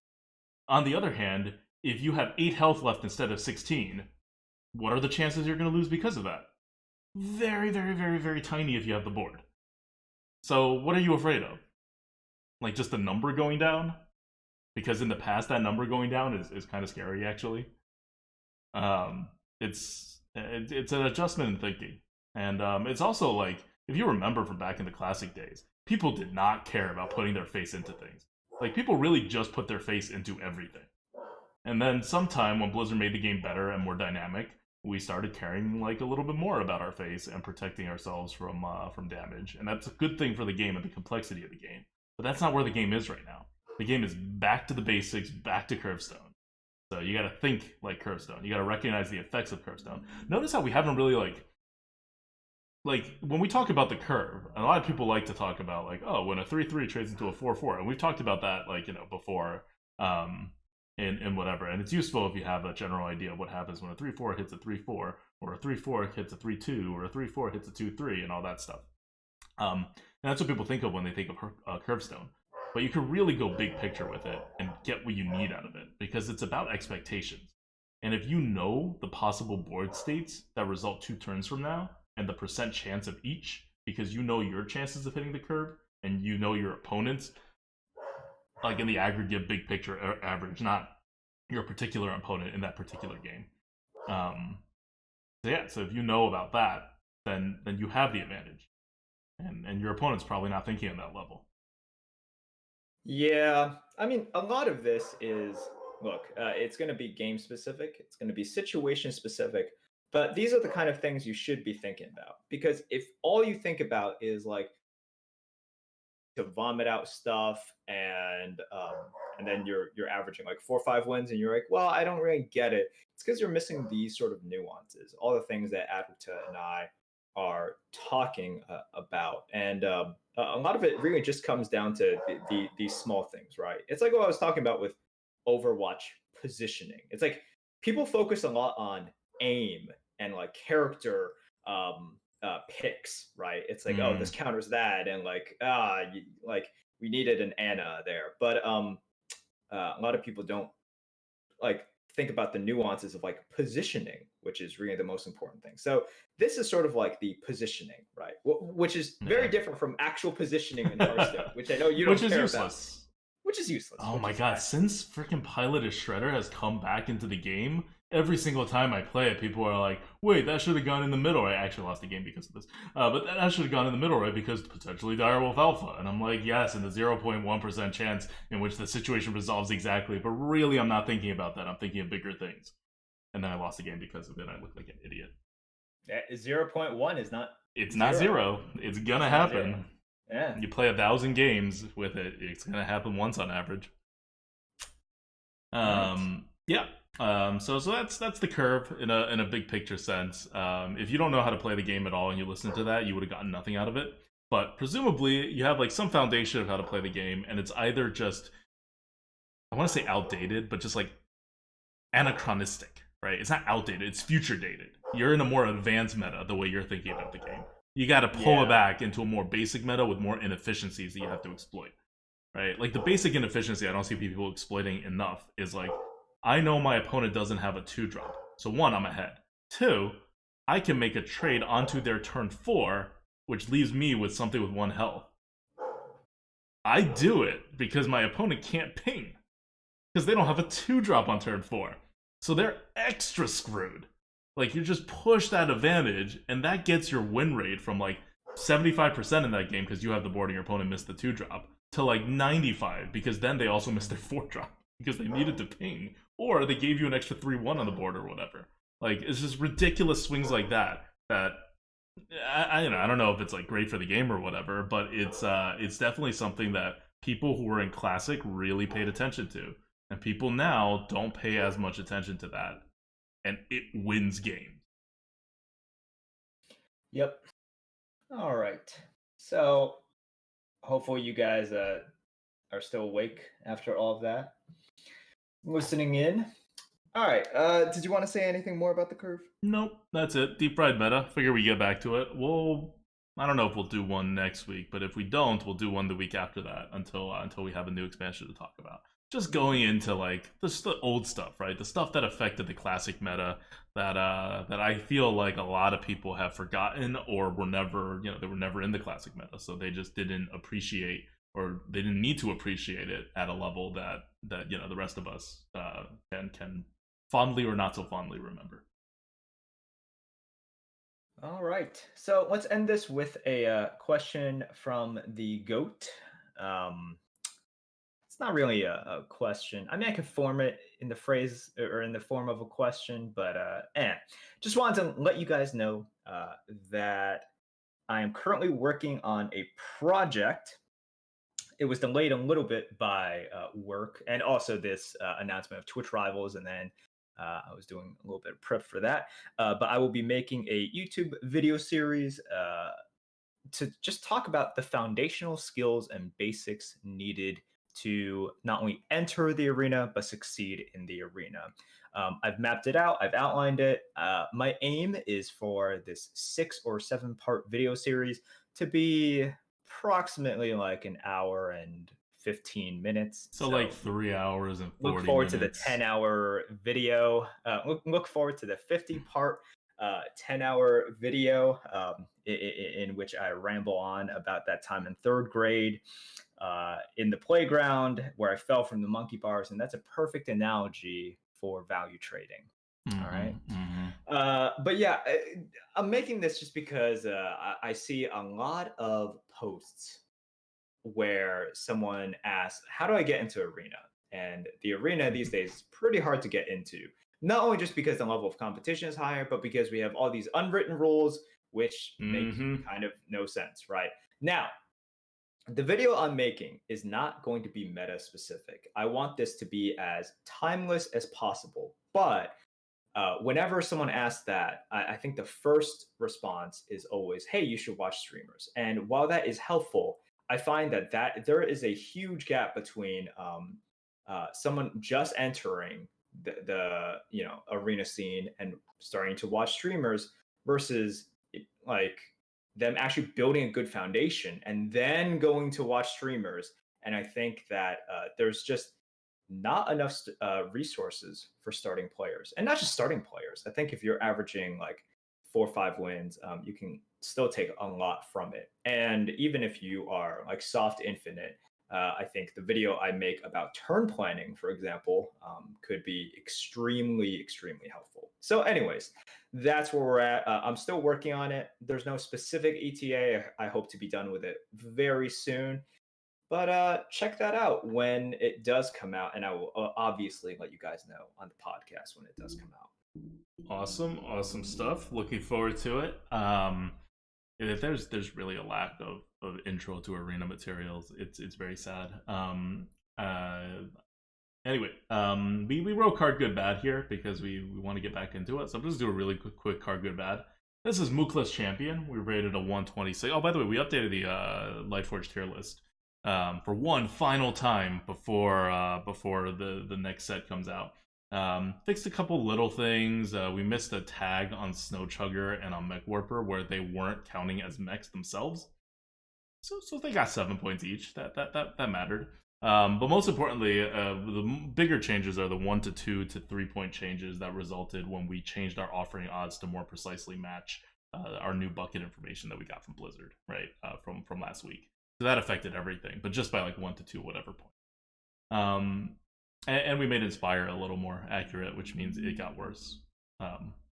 On the other hand, if you have 8 health left instead of 16, what are the chances you're gonna lose because of that? Very, very, very, very tiny if you have the board. So what are you afraid of? Like just the number going down? Because in the past that number going down is kind of scary actually. It's an adjustment in thinking. And it's also like, if you remember from back in the classic days, people did not care about putting their face into things. Like, people really just put their face into everything. And then sometime when Blizzard made the game better and more dynamic, we started caring like a little bit more about our face and protecting ourselves from damage. And that's a good thing for the game and the complexity of the game. But that's not where the game is right now. The game is back to the basics, back to Curvestone. So you gotta think like Curvestone. You gotta recognize the effects of Curvestone. Notice how we haven't really like when we talk about the curve, a lot of people like to talk about like, oh, when a 3-3 trades into a 4-4, and we've talked about that like, before, in whatever. And it's useful if you have a general idea of what happens when a 3-4 hits a 3-4, or a 3-4 hits a 3-2, or a 3-4 hits a 2-3, and all that stuff. And that's what people think of when they think of Curvestone. But you can really go big picture with it and get what you need out of it, because it's about expectations. And if you know the possible board states that result 2 turns from now, and the percent chance of each, because you know your chances of hitting the curve, and you know your opponents, like in the aggregate big picture average, not your particular opponent in that particular game. So if you know about that, then you have the advantage. And your opponent's probably not thinking on that level. Yeah, I mean, a lot of this is look, it's going to be game specific, it's going to be situation specific, but these are the kind of things you should be thinking about because if all you think about is like to vomit out stuff and then you're averaging like 4 or 5 wins and you're like, well, I don't really get it. It's because you're missing these sort of nuances, all the things that Advita and I are talking about, and a lot of it really just comes down to these small things, right? It's like what I was talking about with Overwatch positioning. It's like people focus a lot on aim and like character picks, right? It's like, oh, this counters that, and like like we needed an Anna there, but a lot of people don't like think about the nuances of like positioning, which is really the most important thing. So this is sort of like the positioning, right? Which is very different from actual positioning in Hearthstone, which I know you don't Which is care useless. about. Which is useless. Oh my god, since freaking Piloted Shredder has come back into the game, every single time I play it, people are like, wait, that should have gone in the middle. I actually lost the game because of this. But that should have gone in the middle, right? Because potentially Direwolf Alpha. And I'm like, yes, and the 0.1% chance in which the situation resolves exactly. But really, I'm not thinking about that. I'm thinking of bigger things. And then I lost the game because of it. I look like an idiot. 0.1 is not. It's not 0. It's gonna happen. 0. Yeah. You play 1,000 games with it, it's gonna happen once on average. Yeah. So that's the curve in a big picture sense. If you don't know how to play the game at all and you listen to that, you would have gotten nothing out of it. But presumably you have like some foundation of how to play the game, and it's either just, I want to say outdated, but just like anachronistic, right? It's not outdated, it's future dated. You're in a more advanced meta the way you're thinking about the game. You got to pull it back into a more basic meta with more inefficiencies that you have to exploit, right? Like the basic inefficiency I don't see people exploiting enough is like, I know my opponent doesn't have a 2-drop. So 1, I'm ahead. 2, I can make a trade onto their turn 4 which leaves me with something with 1 health. I do it because my opponent can't ping, because they don't have a 2-drop on turn 4. So they're extra screwed. Like, you just push that advantage, and that gets your win rate from like 75% in that game because you have the board and your opponent missed the 2-drop to like 95 because then they also missed their 4-drop because they needed to ping, or they gave you an extra 3-1 on the board or whatever. Like, it's just ridiculous swings like that I don't know if it's like great for the game or whatever, but it's definitely something that people who were in Classic really paid attention to, and people now don't pay as much attention to that, and it wins games. Yep. All right. So hopefully you guys are still awake after all of that, listening in. All right. Did you want to say anything more about the curve? Nope, that's it. Deep fried meta. Figure we get back to it. I don't know if we'll do one next week, but if we don't, we'll do one the week after that until we have a new expansion to talk about. Just going into like the old stuff, right? The stuff that affected the classic meta that I feel like a lot of people have forgotten or were never, they were never in the classic meta, so they just didn't appreciate, or they didn't need to appreciate it at a level that the rest of us can fondly or not so fondly remember. All right. So let's end this with a question from the GOAT. It's not really a question. I mean, I could form it in the phrase or in the form of a question, but just wanted to let you guys know that I am currently working on a project. It was delayed a little bit by work and also this announcement of Twitch Rivals, and then I was doing a little bit of prep for that. But I will be making a YouTube video series to just talk about the foundational skills and basics needed to not only enter the arena, but succeed in the arena. I've mapped it out, I've outlined it. My aim is for this 6 or 7 part video series to be approximately like an hour and 15 minutes. So like 3 hours and 40 look forward minutes. to the 10-hour video. Look forward to the 50-part 10-hour video in which I ramble on about that time in 3rd grade in the playground where I fell from the monkey bars. And that's a perfect analogy for value trading. Mm-hmm, all right. Mm-hmm. But yeah, I'm making this just because I see a lot of posts where someone asks, how do I get into arena? And the arena these days is pretty hard to get into. Not only just because the level of competition is higher, but because we have all these unwritten rules, which make kind of no sense, right? Now, the video I'm making is not going to be meta specific. I want this to be as timeless as possible. But whenever someone asks that, I think the first response is always, hey, you should watch streamers. And while that is helpful, I find that there is a huge gap between someone just entering the arena scene and starting to watch streamers versus like them actually building a good foundation and then going to watch streamers. And I think that there's just not enough resources for starting players, and not just starting players. I think if you're averaging like 4 or 5 wins, you can still take a lot from it. And even if you are like soft infinite, I think the video I make about turn planning, for example, could be extremely, extremely helpful. So anyways, that's where we're at. I'm still working on it. There's no specific ETA. I hope to be done with it very soon. But check that out when it does come out, and I will obviously let you guys know on the podcast when it does come out. Awesome stuff. Looking forward to it. There's really a lack of intro to arena materials. It's very sad. Anyway, we wrote card good bad here because we want to get back into it. So I'm just do a really quick card good bad. This is Mukla's Champion. We rated a 126. Oh, by the way, we updated the Lightforge tier list for one final time before the next set comes out. Fixed a couple little things. We missed a tag on Snow Chugger and on Mech Warper where they weren't counting as mechs themselves. So they got 7 points each. That mattered. But most importantly, the bigger changes are the 1 to 2 to 3 point changes that resulted when we changed our offering odds to more precisely match our new bucket information that we got from Blizzard, right, from last week. So that affected everything, but just by like 1 to 2 whatever point. And we made Inspire a little more accurate, which means it got worse.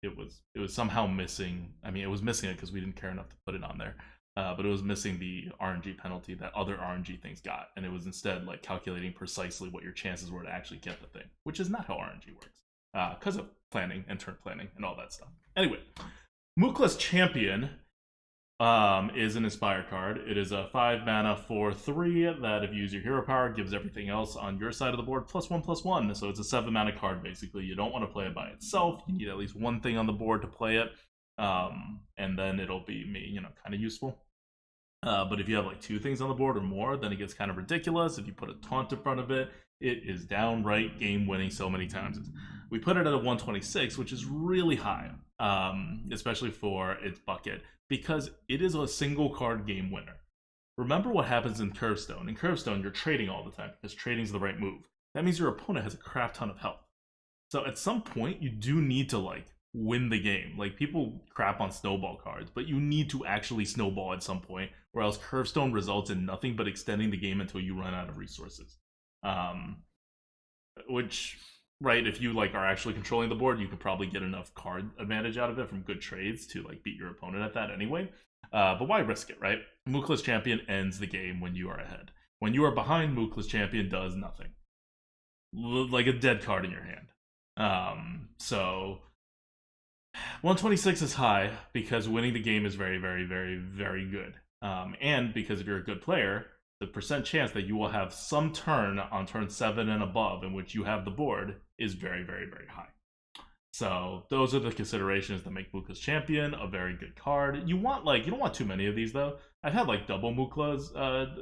It was somehow missing. I mean, it was missing it because we didn't care enough to put it on there. But it was missing the RNG penalty that other RNG things got, and it was instead like calculating precisely what your chances were to actually get the thing, which is not how RNG works, because of planning and turn planning and all that stuff. Anyway, Mookless Champion is an Inspire card. It is a 5 mana 4/3 that if you use your hero power, gives everything else on your side of the board +1/+1. So it's a 7 mana card basically. You don't want to play it by itself. You need at least one thing on the board to play it, and then it'll be kind of useful. But if you have like 2 things on the board or more, then it gets kind of ridiculous. If you put a taunt in front of it, it is downright game winning so many times. We put it at a 126, which is really high, especially for its bucket, because it is a single card game winner. Remember what happens in Curvestone. In Curvestone, you're trading all the time because trading's the right move. That means your opponent has a crap ton of health. So at some point, you do need to like win the game. Like, people crap on snowball cards, but you need to actually snowball at some point, or else Curvestone results in nothing but extending the game until you run out of resources. Which, right, if you like are actually controlling the board, you could probably get enough card advantage out of it from good trades to like beat your opponent at that anyway. But why risk it, right? Mookless Champion ends the game when you are ahead. When you are behind, Mookless Champion does nothing. Like a dead card in your hand. So 126 is high because winning the game is very, very, very, very good. And because if you're a good player, the percent chance that you will have some turn on turn 7 and above in which you have the board is very, very, very high. So those are the considerations that make Mookla's Champion a very good card. You don't want too many of these though. I've had like double Mookla's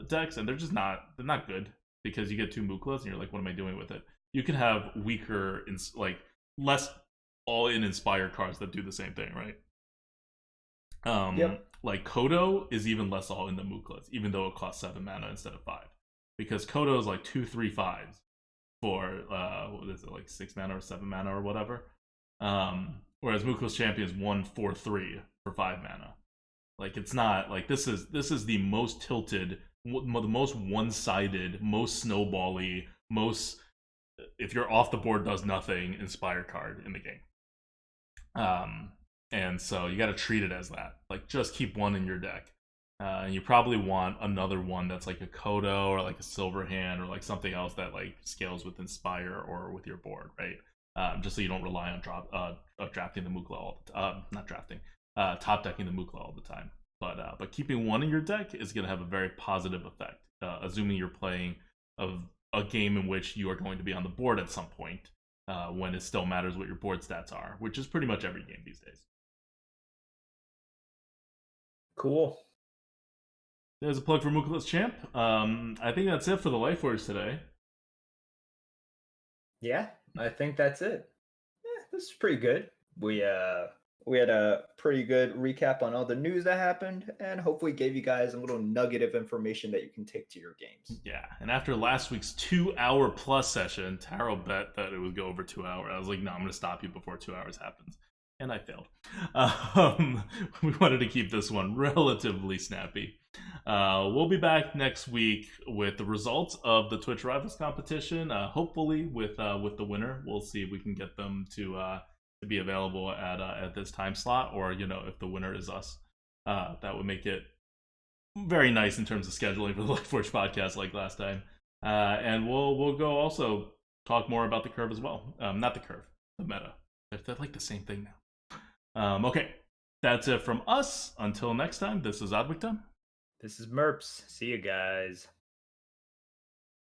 decks, and they're not good because you get 2 Mooklas and you're like, what am I doing with it? You can have weaker, less all-in Inspire cards that do the same thing, right? Yep. Like Kodo is even less all in the Mooklas, even though it costs 7 mana instead of 5. Because Kodo is like 2/3/5s for what is it, like 6 mana or 7 mana or whatever. Whereas Mookla's Champion is 1/4/3 for 5 mana. Like, it's not like this is the most tilted, the most one-sided, most snowbally, most if you're off the board does nothing Inspire card in the game. And so you got to treat it as that. Like, just keep one in your deck. And you probably want another one that's like a Kodo or like a Silverhand or like something else that like scales with Inspire or with your board, right? Just so you don't rely on drafting the Mookla all the time. Not drafting, top decking the Mookla all the time. But keeping one in your deck is going to have a very positive effect, assuming you're playing a game in which you are going to be on the board at some point, when it still matters what your board stats are, which is pretty much every game these days. Cool. There's a plug for Mookla's Champ. I think that's it for the Lightforge today. Yeah, I think that's it. This is pretty good. We had a pretty good recap on all the news that happened, and hopefully gave you guys a little nugget of information that you can take to your games. Yeah, and after last week's 2-hour plus session, Taro bet that it would go over 2 hours. I was like, no, I'm going to stop you before 2 hours happens. And I failed. We wanted to keep this one relatively snappy. We'll be back next week with the results of the Twitch Rivals competition. Hopefully with the winner. We'll see if we can get them to be available at this time slot, or if the winner is us, that would make it very nice in terms of scheduling for the Lightforge podcast like last time. And we'll go also talk more about the curve as well. Not the curve, the meta. They're like the same thing now. Okay, that's it from us. Until next time, this is Adwicton. This is Merps. See you guys.